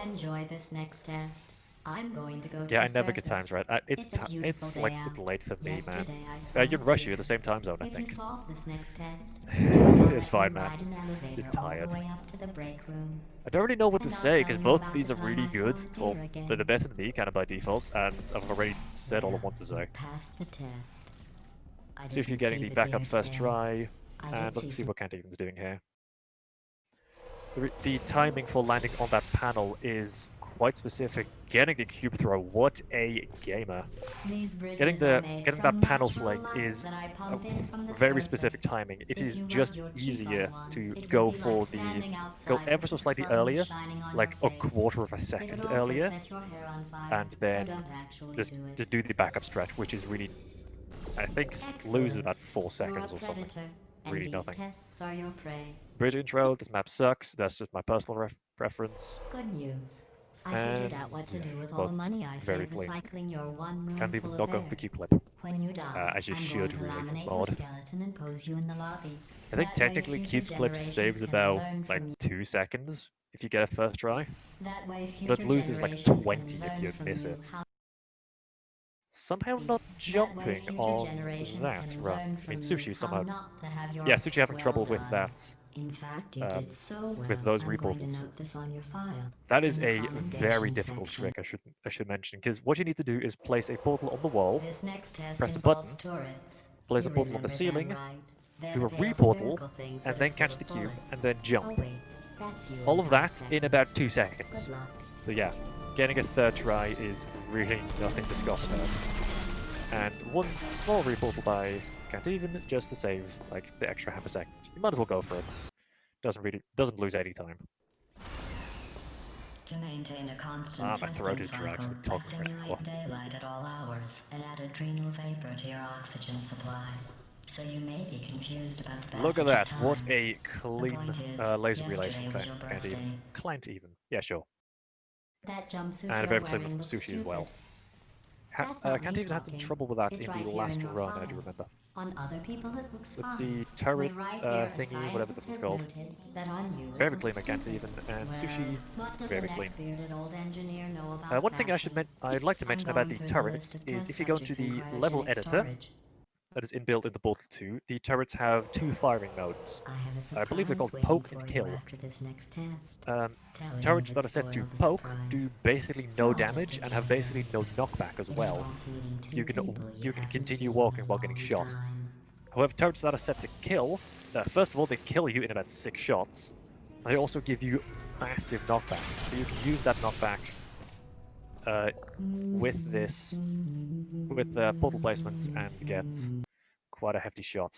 Enjoy this next test. I'm going to go to Yeah, I the never get surface. times right. It's a beautiful It's day like out. late for me, man. Yesterday I saw You're in a Russia, deer. the same time zone, I If you think. solve this next test, I'll It's let fine, you man. ride an elevator Just all tired. the way up to the break room. I don't really know what to And I'll say tell because you both of about these the are time really I saw good. a Well, deer again. they're better than me, kind of by default, and I've already said all I want to say. Pass the test. I Sushi didn't getting see the the backup deer first today. try, I did and let's see see some- what Cantiven's doing here. The timing for landing on that panel is quite specific. Getting the cube throw, what a gamer. These Getting bridges are made that from panel natural fling light is that I a pump in from the very surface. specific timing. It If is you just rubbed your cheek easier on one, to it go would be for like the standing go outside ever with so the slightly sun earlier, shining on like your a face. quarter of a It second would also earlier, set your hair on fire, and then so don't actually just do it. just do the backup stretch, which is really, I think, loses Excellent. about 4 You're a seconds or something. predator, and Really these nothing. tests are your prey. Bridge intro, this map sucks. That's just my personal preference. Good news. I And figured out what to do with all both the money I very saved clean. recycling your one room Can't even full not of going for air. Q clip. When you die, As you I'm should, going to really, laminate mod. your skeleton and pose you in the lobby. I think That way technically future Cube Clip generations saves can about learn like from you. 2 seconds if you get a first try, That way but future loses like generations 20 can if learn you from miss you it. how- Somehow not That way jumping future on generations that can run. learn I from mean, you Sushi how somehow. not to have your Yeah, Sushi having well trouble with done. that. In fact, you did so well. with those I'm going to reportals. note this on your file. That is in the a very commendation difficult section. trick, I should mention, because what you need to do is place a portal on the wall, This next test press a involves button, turrets. place You a portal on the remembered them ceiling, right. They're do the a pale reportal, spherical things and that then are catch full the of cube, bullets. and then jump. Oh wait, that's you in All of 5 that seconds. in about 2 seconds. Good luck. So yeah, getting a third try is really nothing to scoff about. And one small reportal by Cantiven just to save like the extra half a second. You might as well go for it. Doesn't lose any time. To maintain a constant my testing throat is dry 'cause cycle, I've been I talking for an simulate hour. daylight at all hours and add adrenal vapor to your oxygen supply. So you may be confused about the passage Look at that! of What time. a The clean point is, laser relays from yesterday was your Can't even. birthday. Client even. Yeah, sure. That jumpsuit And a you're very clean wearing looks Msushi as stupid. well. That's not Can't me even had some talking. trouble with that It's in right the here in last your run, I file. do remember. On other people it looks Let's fine. see, turret But right here, a thingy, whatever scientist this is has called. noted that on you it Very looks clean, I can't stupid. even. And Well, Sushi, what does very a clean. neck-bearded old engineer know about One thing I'd like to I'm mention about going the through the turrets list of is test if you go into subjects in the level cryogenic editor storage. that is inbuilt in the Portal 2, the turrets have two firing modes. I have a I surprise believe they're called waiting poke for and you kill. after this next test. Tell me Turrets if that it are set to spoils the poke surprise. do basically So no I'll just damage sit and have here. basically no knockback as It well. involves meeting two You can people you can haven't continue seen in walking a while getting long shot. time. However, turrets that are set to kill, first of all, they kill you in about 6 shots. And they also give you massive knockback. So you can use that knockback with portal placements and get quite a hefty shot.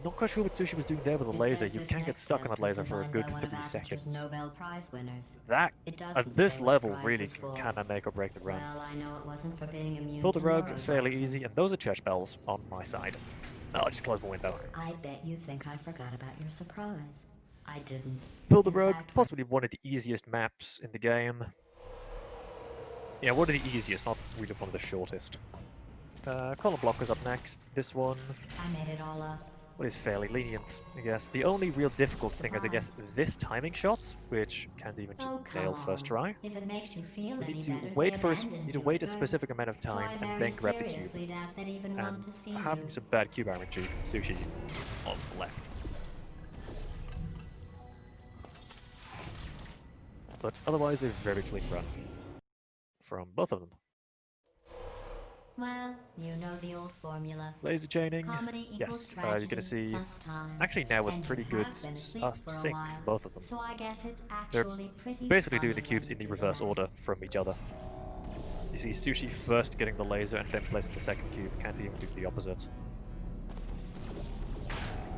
Not quite sure what Sushi was doing there with the It laser. says You this can get next stuck on test that was laser for a designed good by one 3 of Aperture's seconds. Nobel Prize winners. That, It at doesn't this say what the level, prize really was for. can kinda make or break the run. Well, I know it wasn't for being immune Pull the to rug, fairly neurotoxin. easy, and those are church bells on my side. I'll just close my window. I bet you think I forgot about your surprise. I didn't. Pull the In rug, fact, possibly one of the easiest maps in the game. Yeah, one of the easiest, not really one of the shortest. Column blockers up next. This one, I made it all up. what is fairly lenient, I guess. The only real difficult thing is, I guess, this timing shot, which can't even just Oh, come nail first on. try. If it makes you feel You any need to better, wait they for abandoned you to you. wait a specific amount of So time I and very then grab the cube. seriously doubt they'd even want And to see having you. some bad cube armor Sushi on the left. But otherwise, a very clean run from both of them. Well, you know the old formula. Laser chaining, Comedy equals yes, tragedy you're gonna see. plus time. Actually, now with And pretty you good have been asleep for a sync while, for both of them. So I guess it's They're actually pretty basically doing funny the cubes when in the you do reverse that. order from each other. You see Sushi first getting the laser and then placing the second cube. Can't even do the opposite.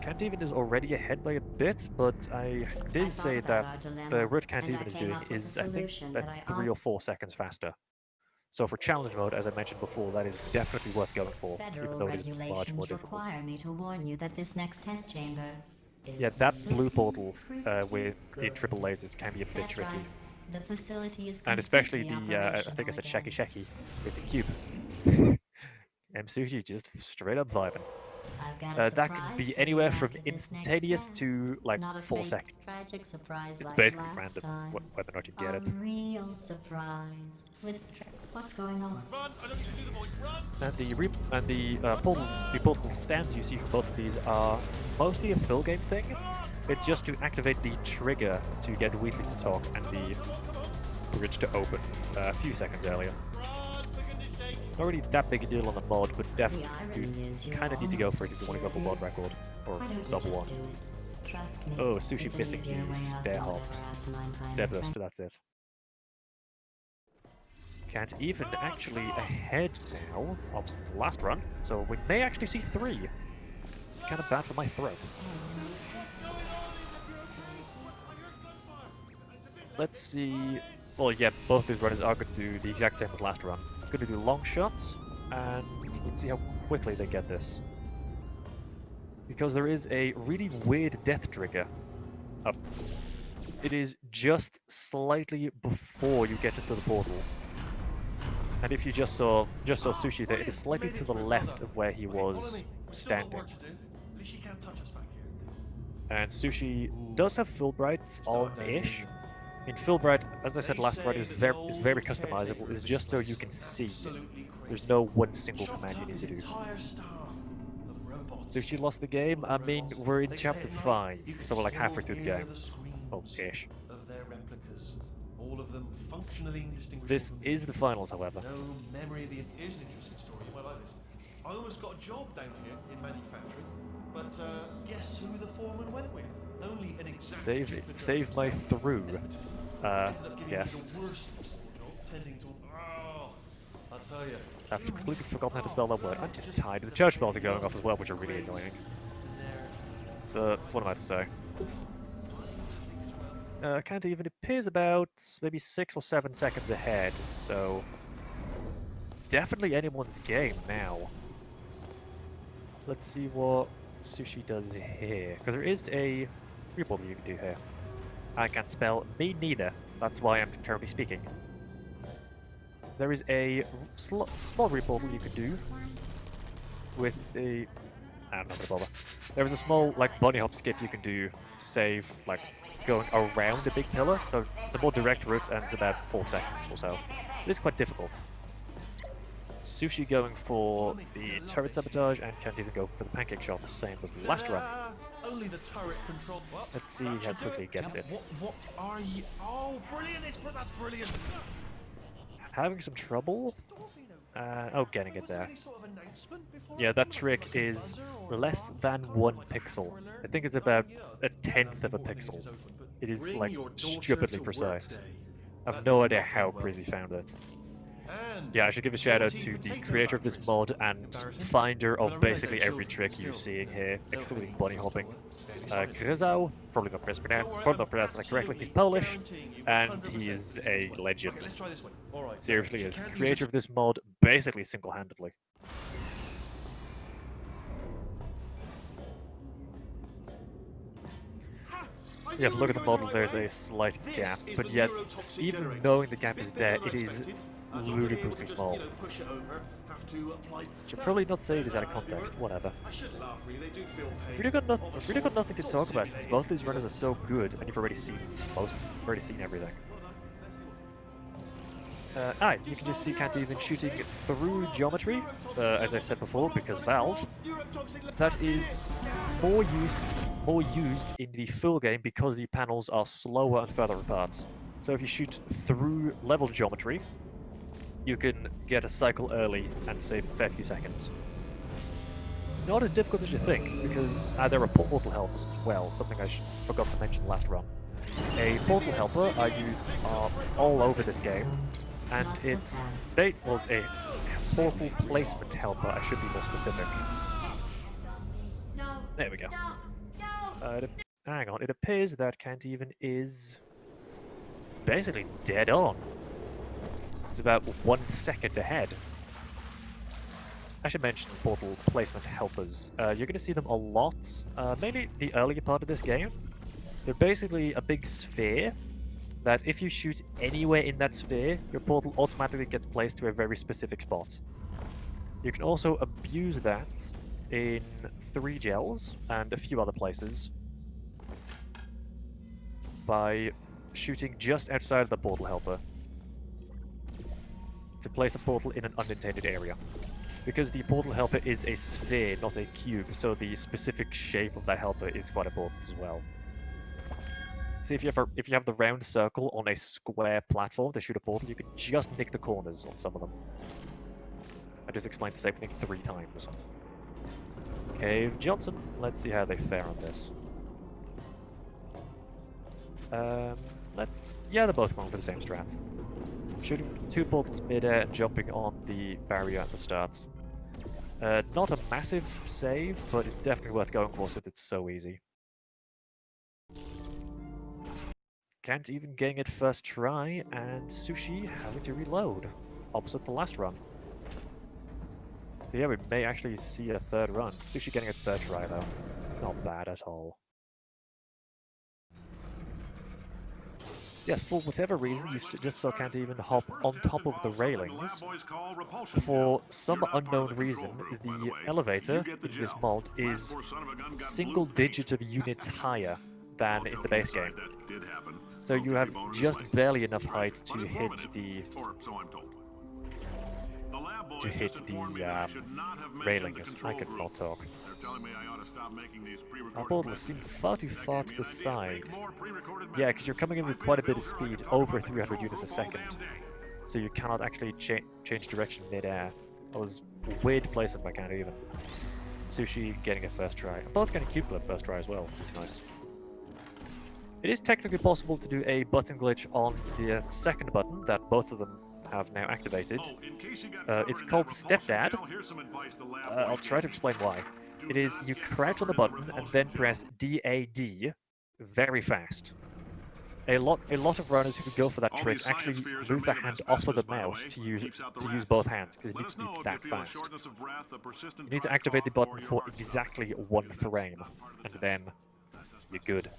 Can't even is already ahead by a bit, but I did thought say about that our dilemma, the route Can't and I even is came doing up with a is, I think, solution that I 3 or 4 seconds faster. So for challenge mode, as I mentioned before, that is definitely worth going for, even Federal though it is much more regulations difficult. require me to warn you that this next test chamber is Yeah, that blue portal pretty with the good. triple lasers can be a bit That's tricky. right. The facility is And especially completely the, I think I said operational Shaki again. Shaki with the cube. Msushi just straight up vibing. I've got a That can surprise be for you anywhere from after this next instantaneous test. to like Not a 4 fake, seconds. tragic surprise It's like basically last random time. whether or not you get it. A real surprise. What's going on? Run! I don't need to do the voice. Run! And the portal stands you see for both of these are mostly a fill game thing. It's just to activate the trigger to get Wheatley to talk and the bridge to open a few seconds earlier. Run! For goodness sake! Not really that big a deal on the mod, but definitely The irony is you you're kind of need to go almost for it if you want to go for world record or Why don't you sub just 1. do it? Trust me. Oh, Sushi it's an missing easier you, way out stair than hop. whatever asinine plan Stair your burst, friend- that's it. Can't even actually ahead now, opposite the last run, so we may actually see 3. It's kind of bad for my throat. Let's see. Well, yeah, both these runners are going to do the exact same as last run. Going to do long shots, and let's see how quickly they get this. Because there is a really weird death trigger up. It is just slightly before you get into the portal. And if you just saw Sushi there, it is slightly to the left of where he was standing. At least you can't touch us back here. And Sushi does have Fulbright on-ish. In Fulbright, as I said last run, is very customizable. It's just so you can see. There's no one single command you need to do. Sushi lost the game. I mean, we're in chapter 5, so we're like halfway through the game. Oh, ish. Of their replicas, all of them functionally indistinguishable. This is the finals, however. No memory of the. Here's an interesting story. You might like this. I almost got a job down here in manufacturing, but guess who the foreman went with? Only an exact duplicate Save of my himself. through. Ended up giving Yes. me the worst possible job, tending to. Oh, I'll tell you. I've completely forgotten how to spell that word. I'm just tired. The church bells are going off as well, which are really annoying. What am I to say? Can't even appears about maybe 6 or 7 seconds ahead, so definitely anyone's game now. Let's see what Sushi does here, because there is a rebuttal you can do here. I can't spell me neither, that's why I'm currently speaking. There is a small rebuttal you can do with the... I'm not gonna bother. There is a small, like, bunny hop skip you can do to save, like, going around a big pillar, so it's a more direct route and it's about 4 seconds or so. It is quite difficult. Sushi going for the turret sabotage and can't even go for the pancake shots, same as the last run. Only the turret control. Well, Let's see how quickly he gets it. What are you? Oh, brilliant! That's brilliant. Having some trouble. Oh, getting it there. Any sort of announcement before Yeah, I that come, trick like a is buzzer or less some than kind of 1 like pixel. power alert? I think it's about Yeah, a tenth of a pixel. it's open, but It is, bring like, your daughter stupidly to precise. work day. I have That no did idea not how end well. Crazy found it. And Yeah, I should give a shout out 14 to the potato creator of this batteries. mod and Embarrassing. finder Well, I of realise basically they're every children, trick but you're still, seeing here, no excluding pain bunny for hopping. dollar. Barely solid. Gryzał, probably not pronounced, Don't worry, probably I'm not pronouncing that correctly, he's absolutely Polish, guaranteeing you and 100% he is it's a this one. legend. Okay, let's try this one. All right. Seriously you is. can't use Creator it of this mod, basically single-handedly. Yeah, if you look at the model, there's a slight gap, but yet, even knowing the gap is there, it is ludicrously small. Should probably not say this out of context, whatever. I've really got nothing to talk about since both these runners are so good and you've already seen everything. You can just see Can't even shooting through geometry, as I said before, because Valve. That is more used in the full game because the panels are slower and further apart. So if you shoot through level geometry, you can get a cycle early and save a fair few seconds. Not as difficult as you think, because there are portal helpers as well, something I forgot to mention last run. A portal helper are all over this game, and it's a portal placement helper, I should be more specific. There we go. Hang on, it appears that Can't Even is basically dead on. It's about 1 second ahead. I should mention portal placement helpers. You're going to see them a lot, mainly the earlier part of this game. They're basically a big sphere that if you shoot anywhere in that sphere, your portal automatically gets placed to a very specific spot. You can also abuse that in 3 gels and a few other places by shooting just outside of the portal helper to place a portal in an undetected area. Because the portal helper is a sphere, not a cube, so the specific shape of that helper is quite important as well. See, if you have the round circle on a square platform to shoot a portal, you can just nick the corners on some of them. I just explained the same thing 3 times. Cave Johnson, let's see how they fare on this. Yeah, they're both going for the same strat. Shooting 2 portals mid-air and jumping on the barrier at the start. Not a massive save, but it's definitely worth going for since it's so easy. Can't even getting it first try, and Sushi having to reload, opposite the last run. So yeah, we may actually see a 3rd run. Sushi getting a 3rd try though. Not bad at all. Yes, for whatever reason, you just saw Can't even hop on top of the railings. For some unknown reason, the elevator in this mod is single digits of units higher than in the base game. So you have just barely enough height to hit the railings. I could not talk. Our portals seem far too far to the side. Yeah, because you're coming in with quite a bit of speed, over 300 units a second. So you cannot actually change direction mid-air. That was weird placement by Can't Even. Sushi getting a first try. And both getting Cupid first try as well. Nice. It is technically possible to do a button glitch on the second button that both of them have now activated. It's called Stepdad. I'll try to explain why. It is you crouch on the button and then press DAD very fast. A lot of runners who go for that All trick these science actually spheres are move their made of hand off of the asbestos, by the mouse way. to use Keeps out the use rats. both hands because it Let needs us to know be if that you feel a fast. shortness of breath, a persistent You need to dry activate the cough, button or your for heart exactly stopping. 1 Because that's frame, not part of the and test. then That's you're good.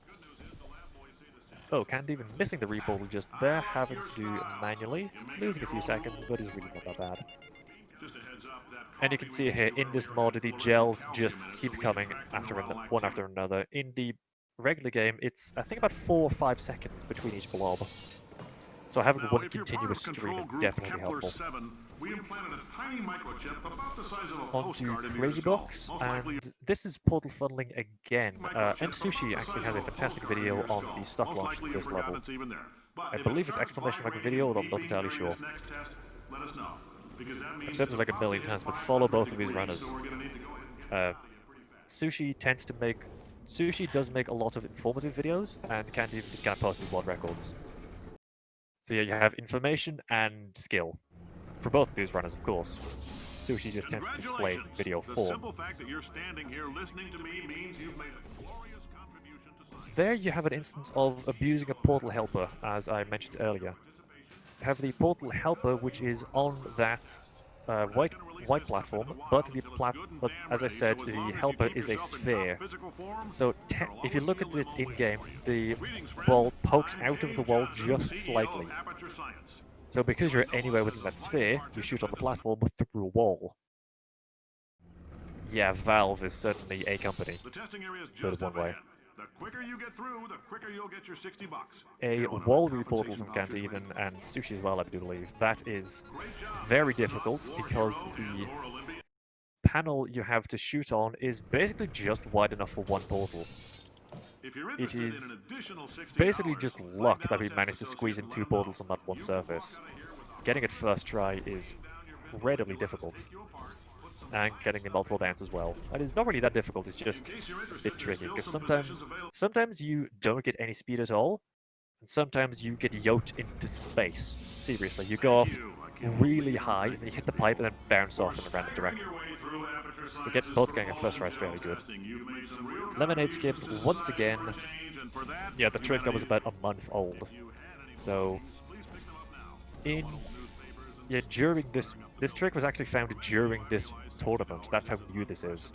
Good news is the lab boys say the same. Oh, can't even missing the reball just there, having to do manually, losing a few seconds, but it's really not that bad. Just a heads up, that And you coffee can we see gave here you in this earlier mod, had the fluorescent gels calcium just in it, so keep we can coming track the after normal one activity. after another. In the regular game, it's I think about 4 or 5 seconds between each blob. So having Now, one if you're part continuous of stream control is group definitely Kepler helpful. 7, we implanted a tiny microchip about the size of a Onto postcard into your Crazy skull. Box, Most likely and this is portal funneling again. microchip Msushi about the actually size has of a a fantastic postcard into video your on skull. the stock Most launch likely of you've this forgotten level. it's even there. But I if it believe it's starts exclamation mark vibrating video, and though I'm not beeping entirely during sure. this next test, let us know. Because that means I've said this like a million times, but follow both of these runners. So we're gonna need to go ahead and get Uh, Sushi does make a lot of informative videos, and can't even just kind of post his world records. So yeah, you have information and skill. For both of these runners, of course. Sushi just tends to display it in video The form. simple fact that you're standing here listening to me means you've made a glorious contribution to science. There you have an instance of abusing a portal helper, as I mentioned earlier. You have the portal helper, which is on that white platform, but as I said, the helper is a sphere. So if you look at it in-game, the ball pokes out of the wall just slightly. So because you're anywhere within that sphere, you shoot on the platform through a wall. Yeah, Valve is certainly a company. The testing area is Put just it one up way. ahead. The quicker you get through, the quicker you'll get your $60. A Carolyn, wall our reportal compensation from Can't vouchers Even ready. and Sushi as well, I do believe. That is Great job. very difficult Floor because hero the and or Olympian. panel you have to shoot on is basically just wide enough for one portal. If you're It interested is in an additional $60, basically just flag luck down that a we test managed to associate squeeze in and let 2 them know. portals on that one You can walk surface. out of here with a Getting it first try is incredibly difficult. And getting the multiple bounce as well. And it's not really that difficult, it's just a bit tricky, because sometimes you don't get any speed at all, and sometimes you get yoked into space. Seriously, you go off really high, and then you hit the pipe, and then bounce off in a random direction. So both getting a first try is fairly good. Lemonade skip, once again, yeah, the trick that was about a month old. So, during this trick was actually found during this tournament. That's how new this is.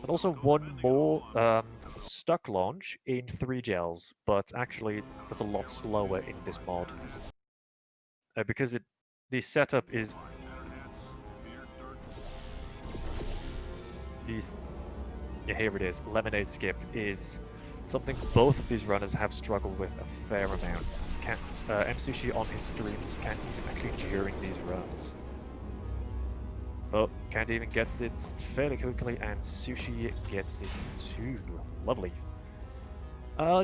And also one more stuck launch in 3 gels, but actually that's a lot slower in this mod. Because the setup is... Yeah, here it is. Lemonade skip is something both of these runners have struggled with a fair amount. Msushi on his stream can't even actually during these runs. Oh, Can't Even gets it fairly quickly, and Sushi gets it too. Lovely.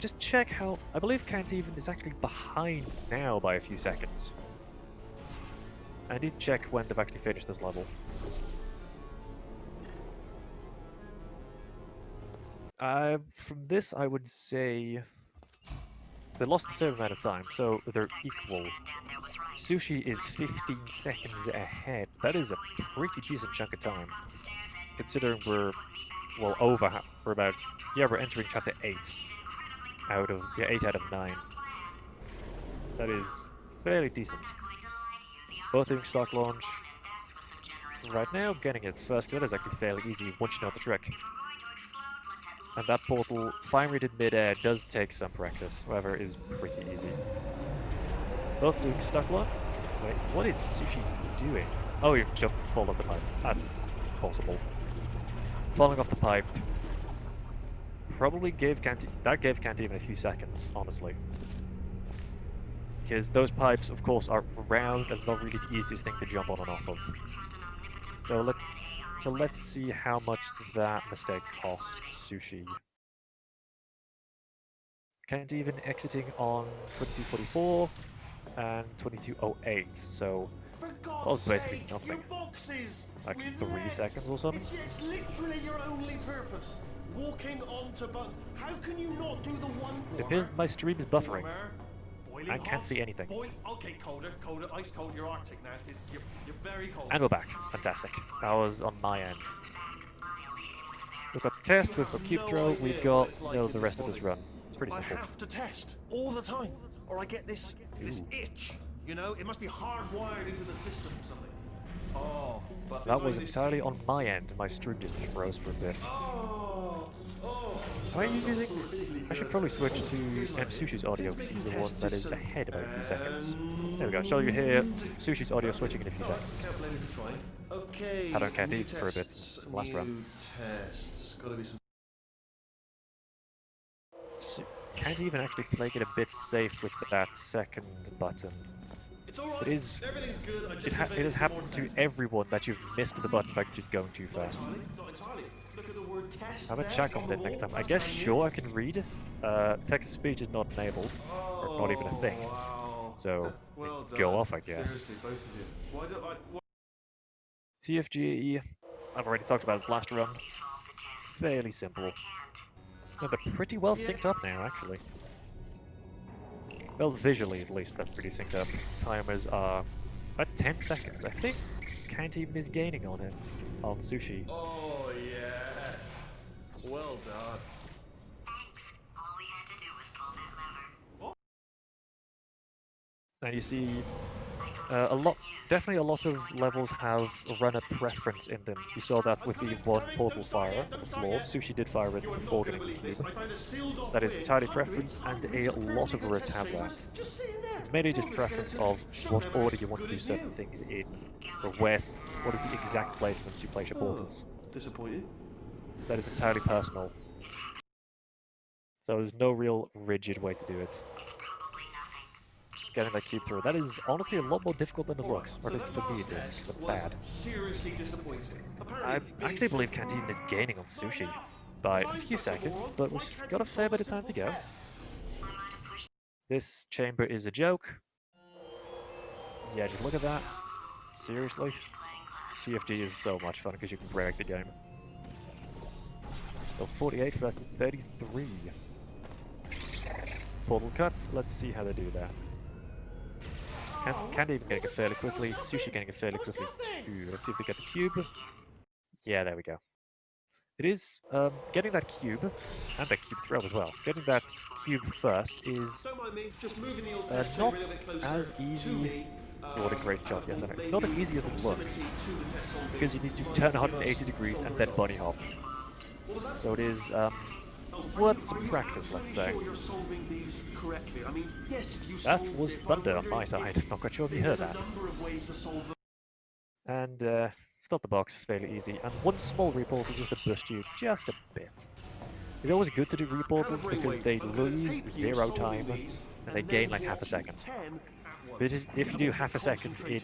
Just check how... I believe Can't Even is actually behind now by a few seconds. I need to check when they've actually finished this level. From this, I would say... They lost the same amount of time, so they're equal. Sushi is 15 seconds ahead. That is a pretty decent chunk of time. Considering we're, well, we're about, yeah, we're entering chapter 8 out of, yeah, 8 out of 9. That is fairly decent. Both doing stock launch. Right now, getting it first, that is actually fairly easy once you know the trick. And that portal, firing it in mid-air, does take some practice, however, it is pretty easy. Both doing stuck lock. Wait, what is Sushi doing? Oh, you jumped, fall off the pipe. That's possible. Falling off the pipe probably gave Can't Even a few seconds, honestly. Because those pipes, of course, are round and not really the easiest thing to jump on and off of. So let's see how much that mistake costs Sushi. Can't Even exiting on 2244 and 2208, so that was basically nothing. Like 3 seconds or something? It's literally your only purpose. Walking onto buttons. How can you not do the one? It appears my stream is buffering. Boiling I can't see anything. Okay, colder, ice cold. You're Arctic now. You're very cold. And we're back. Fantastic. That was on my end. We've got test, we've got cube throw, we've got the rest of this run. It's pretty I simple. have to test all the time, or I get this itch. You know, it must be hardwired into the system or something. Oh, but That was entirely on my end. My stream just froze for a bit. Oh, Am I using? I should probably switch to Msushi's audio because he's the one that is ahead by a few seconds. There we go. So you hear Sushi's audio switching in a few seconds. Can't blame you for trying. Okay. Had on Cat new Eve for a bit tests, last new run. tests. Gotta be some. Can't even actually play it a bit safe with that second button. It's all right. It is. Everything's good. I just It has happened to everyone that you've missed the button by just going too fast. Not entirely. Look at the word test. I'm gonna there check on on that the next wall. time. I That's guess brand new. sure I can read. Text-to-speech is not enabled, or not even a thing. Wow. So Well done. go off, I guess. Seriously, both of you. Why don't I? Why... CFG, I've already talked about its last run. Fairly simple. No, they're pretty well synced up now, actually. Well, visually at least, they're pretty synced up. Timers are at 10 seconds. I think Can't Even is gaining on him, on Sushi. Oh yes. Well done. All we had to do was pull that lever. And you see, definitely a lot of levels have a runner preference in them. You saw that with the one portal fire on the floor. Sushi did fire it before getting the cube. That is entirely preference, and a lot of routes have that. It's mainly just preference of what order you want to do certain things in, or what are the exact placements you place your portals. Disappointed. That is entirely personal. So there's no real rigid way to do it. Getting that cube through. That is honestly a lot more difficult than it looks, or at least for me it is. It's bad. Seriously disappointing. I actually believe Can't Even is gaining on Sushi by a few seconds, but we've got a fair bit of time to go. This chamber is a joke. Yeah, just look at that. Seriously? CFG is so much fun because you can break the game. So 48 versus 33. Portal cuts. Let's see how they do that. Can't Even getting it fairly quickly. Sushi getting it fairly quickly too. Let's see if they get the cube. Yeah, there we go. It is getting that cube and that cube throw as well. Getting that cube first is Don't mind me, just moving the old test not chamber a little bit closer as to easy. me. What a great shot, yes, I know. maybe Not as easy as it looks, proximity to the test solving. because you need to turn 180 degrees and then bunny hop. What was that? So it is Oh, worth some are you practice, let's say. Sure you're solving these correctly. I mean, yes, you That solved was it, but I'm thunder on my wondering side. Not quite sure if you heard there's a that. number of ways to solve them. And stop the box, fairly easy. And one small reportal just to boost you just a bit. It's always good to do reportals because they lose 0 time and they gain like half a second. But if you do half a second in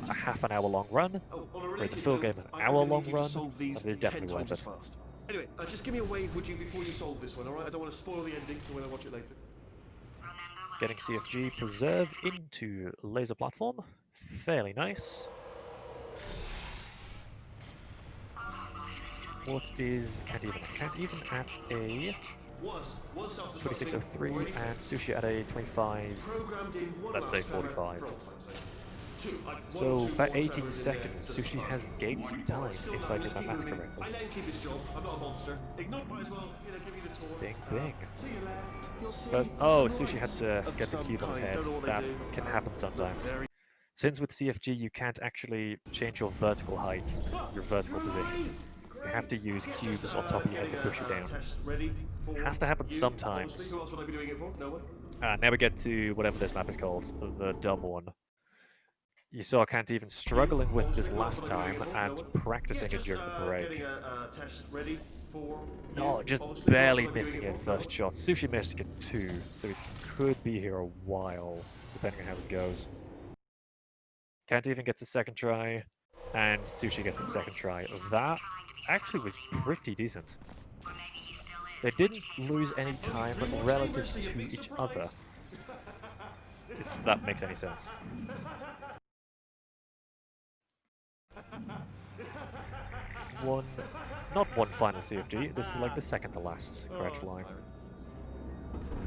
a half an hour long run, or in the full game an hour long run, then it's definitely worth it. Anyway, just give me a wave, would you, before you solve this one, alright? I don't want to spoil the ending for when I watch it later. Getting CFG preserve into laser platform, fairly nice. What is Can't Even? Can't Even at a 2603 and Sushi at a 25, let's say 45. So by 18 seconds, Sushi has gained some time if I did my maths correctly. I let him keep his job. I'm not a monster. Ignore, might as well, give you the tour. Bing, bing. To your left, you'll see But, oh, Sushi had to of get the some cube on his kind. head. Don't know what they That do. can happen sometimes. Very Since with CFG you can't actually change your vertical height, your vertical position. You have to use cubes on top of your head to push you down. Test ready for Has to happen you. sometimes. Honestly, who else would I be doing it for? No one. Now we get to whatever this map is called, the dumb one. You saw Can't Even struggling with this last time and practicing it during the break. Getting a test ready for No, you. just Honestly, barely who else would I be missing doing it for? first shot. Sushi missed it too, so it could be here a while, depending on how this goes. Can't Even gets a second try, and Sushi gets a second try. That actually was pretty decent. They didn't lose any time relative to each other, if that makes any sense. Not one final CFG, this is like the second to last crouch line.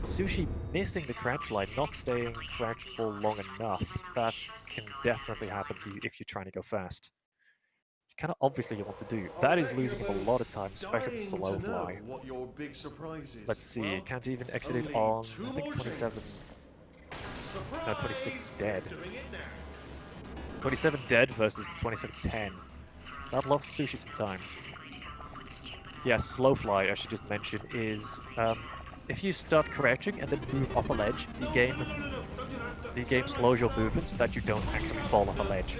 Sushi missing the crouch line, not staying crouched for long enough. That can definitely happen to you if you're trying to go fast. kind of obviously you want to do. That is losing him a lot of time, especially with slow Dying to know fly. what your big surprise is. Let's see, Well, can't even exit it only on, two I think, more 27. Surprise! No, 26 dead. Doing it now. 27 dead versus 27-10. That lost Sushi some time. Yeah, slow fly, I should just mention, is if you start crouching and then move off a ledge, the game slows your movements so that you don't actually fall off a ledge.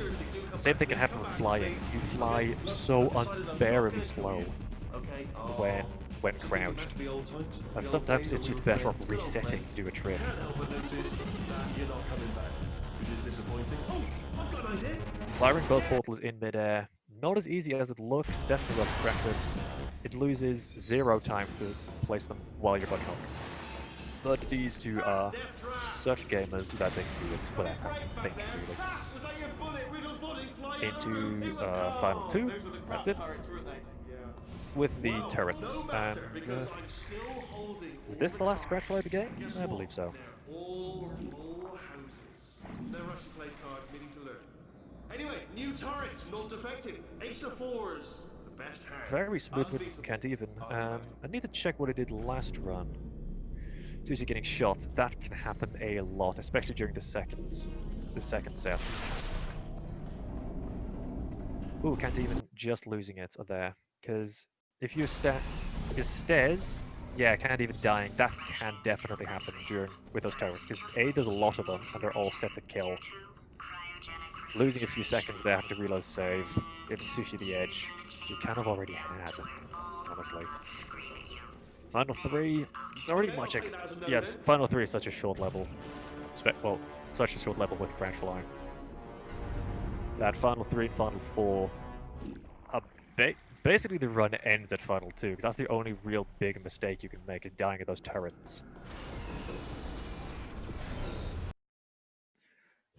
The same thing can happen with flying. You fly so unbearably slow Okay. when crouched. The old times. And The sometimes old days it's when just we were better off playing resetting to do a trick. Can't help but notice that you're not coming back, which is disappointing. Oh, I've got an idea. Firing both portals in midair, not as easy as it looks, definitely less practice. It loses 0 time to place them while you're bunny hopping. But these two are such gamers that they can do it without having to think, really. Was that your bullet-riddled body flying Into final 2, that's it, with the turrets. And is this the last scratch fly of the game? I believe so. All houses. Never actually played cards, meaning to learn. Anyway, new turret, not defective. Ace of fours, the best hand. Very smooth with Unbeatable. can't even. I need to check what it did last run. Seriously, getting shot, that can happen a lot, especially during the second set. Ooh, can't even just losing it there. Because if you stairs, yeah, can't even dying. That can definitely happen with those turrets. Because A, there's a lot of them, and they're all set to kill. Losing a few seconds there, having to reload save, giving Sushi the edge, you kind of already had, honestly. Final 3, there's not really much. Yes, Final 3 is such a short level. Well, such a short level with crouch flying. That Final 3 and Final 4 are basically the run ends at Final 2, because that's the only real big mistake you can make, is dying at those turrets.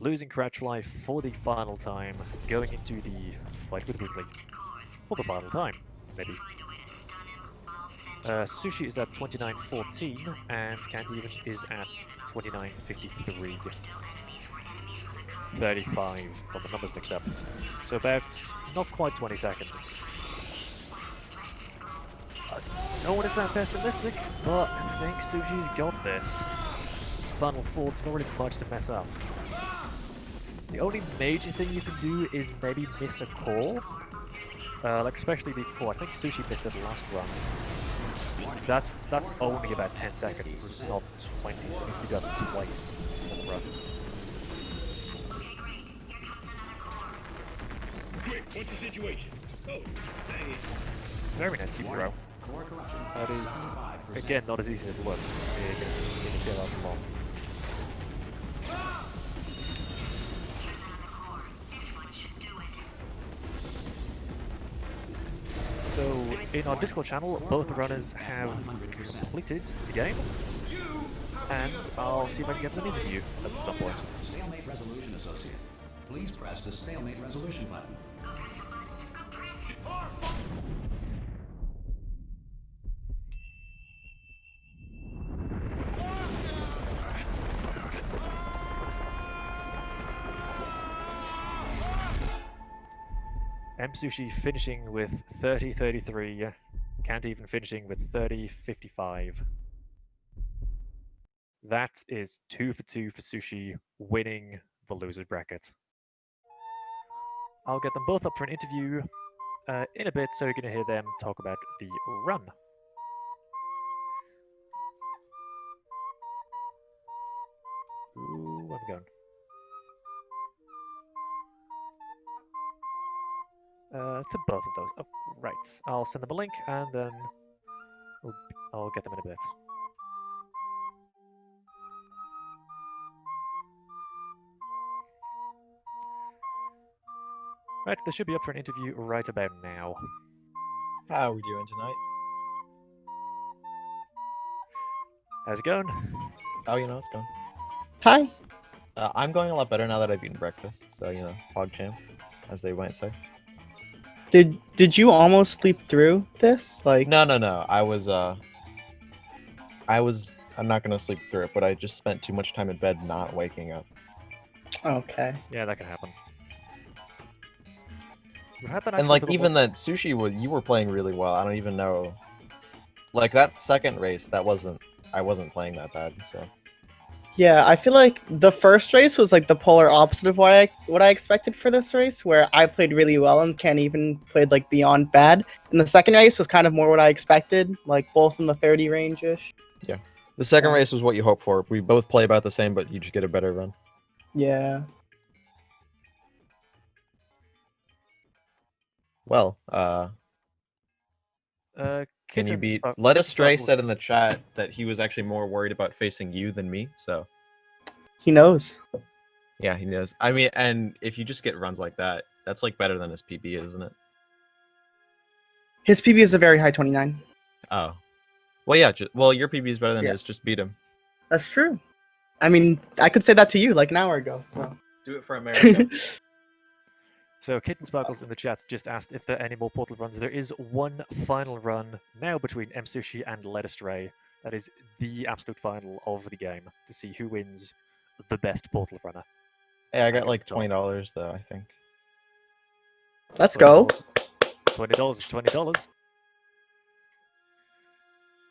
Losing crouch fly for the final time, going into the fight with Weekly. For the final time, maybe. Sushi is at 29.14, and Can't Even is at 29.53. 35, got the numbers mixed up. So about not quite 20 seconds. I don't want to sound pessimistic, but I think Sushi's got this. Final 4, there's not really much to mess up. The only major thing you can do is maybe miss a call. Like especially the call. I think Sushi missed it last run. That's only about 10 seconds, not 20, so it needs to be done twice in the run. Quick, what's the situation? Oh, dang it. Very nice keep throw. That is, again, not as easy as it looks. You're gonna see that a lot. So, in our Discord channel, both runners have completed the game, and I'll see if I can get an interview at some point. Stalemate Resolution Associate. Please press the Stalemate Resolution button. Msushi finishing with 30-33, Can't Even finishing with 30-55. That is 2 for 2 for Sushi, winning the loser bracket. I'll get them both up for an interview in a bit, so you're going to hear them talk about the run. Ooh, where am I going? To both of those. Oh, right. I'll send them a link, and then I'll get them in a bit. Right, they should be up for an interview right about now. How are we doing tonight? How's it going? Oh, you know, it's going. Hi! I'm going a lot better now that I've eaten breakfast, so, you know, PogChamp, as they might say. Did you almost sleep through this? Like No. I'm not gonna sleep through it, but I just spent too much time in bed not waking up. Okay. Yeah, that can happen. We've had that And actually like with a even lot- that Sushi was you were playing really well. I don't even know. Like that second race, I wasn't playing that bad. So Yeah, I feel like the first race was like the polar opposite of what I expected for this race, where I played really well and Ken even played like beyond bad. And the second race was kind of more what I expected, like both in the 30 range ish. yeah, the second Yeah. race was what you hope for. We both play about the same, but you just get a better run. Yeah. Well, can you Kitten beat? Spark- Let Kitten us Stray Sparkles- said in the chat that he was actually more worried about facing you than me. So He knows. yeah, he knows. I mean, and if you just get runs like that, that's like better than his PB, isn't it? His PB is a very high 29. Oh, well, yeah. Well, your PB is better than Yeah. his. Just beat him. That's true. I mean, I could say that to you like an hour ago. So. Do it for America. So Kitten Sparkles in the chat just asked if there are any more portal runs. There is one final run now between Msushi and Led Astray. That is the absolute final of the game to see who wins the best portal runner. Hey, I got Okay, like top. $20 though. I think. Let's go. $20 is $20.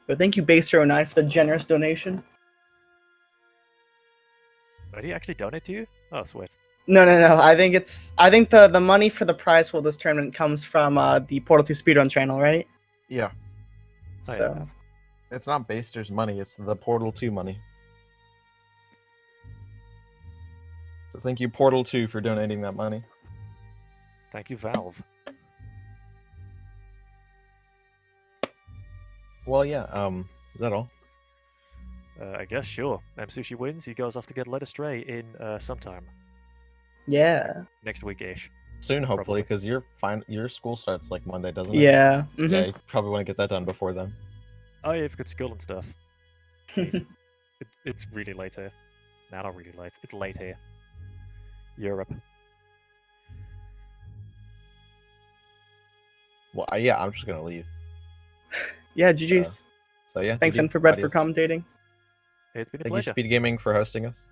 So thank you, Base09, for the generous donation. Did he actually donate to you? Oh, sweet. No. I think the money for the prize for this tournament comes from the Portal 2 Speedrun channel, right? Yeah, Oh, yeah, So that's- it's not Baster's money. It's the Portal 2 money. So thank you, Portal 2, for donating that money. Thank you, Valve. Well, yeah. Is that all? I guess, sure. Msushi wins. He goes off to get Led Astray in sometime yeah, next week-ish. Soon, hopefully, Probably. because your school starts like Monday, doesn't it? yeah. Mhm. Yeah, you probably want to get that done before then. Oh, yeah, you've got school and stuff. It's really late here. No, not really late. It's late here. Europe. Well, yeah, I'm just gonna leave. Yeah, GG's. So yeah. Thanks, GG. Infrared, for Adios. commentating. It's been a Thank you, pleasure. Speed Gaming, for hosting us.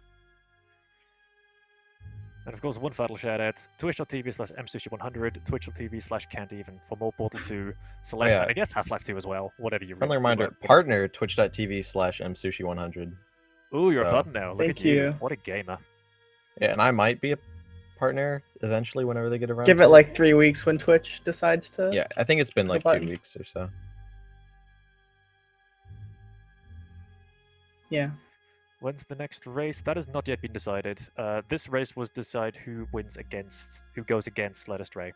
And of course, one final shout out twitch.tv/msushi100, twitch.tv/can'teven for more Portal 2, Celeste, yeah. and I guess Half-Life 2 as well. Whatever you Friendly really reminder: want. partner twitch.tv/msushi100. Ooh, you're a So- partner now. Look Thank at you. you. What a gamer. Yeah, and I might be a partner eventually whenever they get around. Give to it like 3 weeks when Twitch decides to. Yeah, I think it's been like 2 button. weeks or so. Yeah. When's the next race? That has not yet been decided. This race was decide who goes against Led Astray,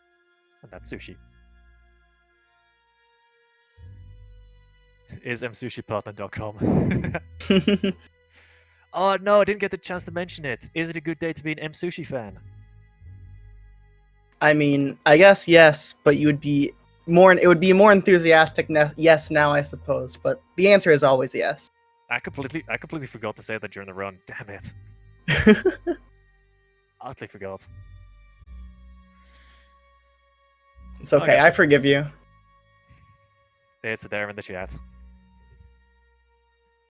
and that's Sushi. Is msushipartner.com. Oh no, I didn't get the chance to mention it. Is it a good day to be an Msushi fan? I mean, I guess yes, but you would be more. It would be more enthusiastic. Yes, now I suppose, but the answer is always yes. I completely forgot to say that during the run. Damn it. Utterly forgot. It's okay. Okay. I forgive you. It's there in the chat.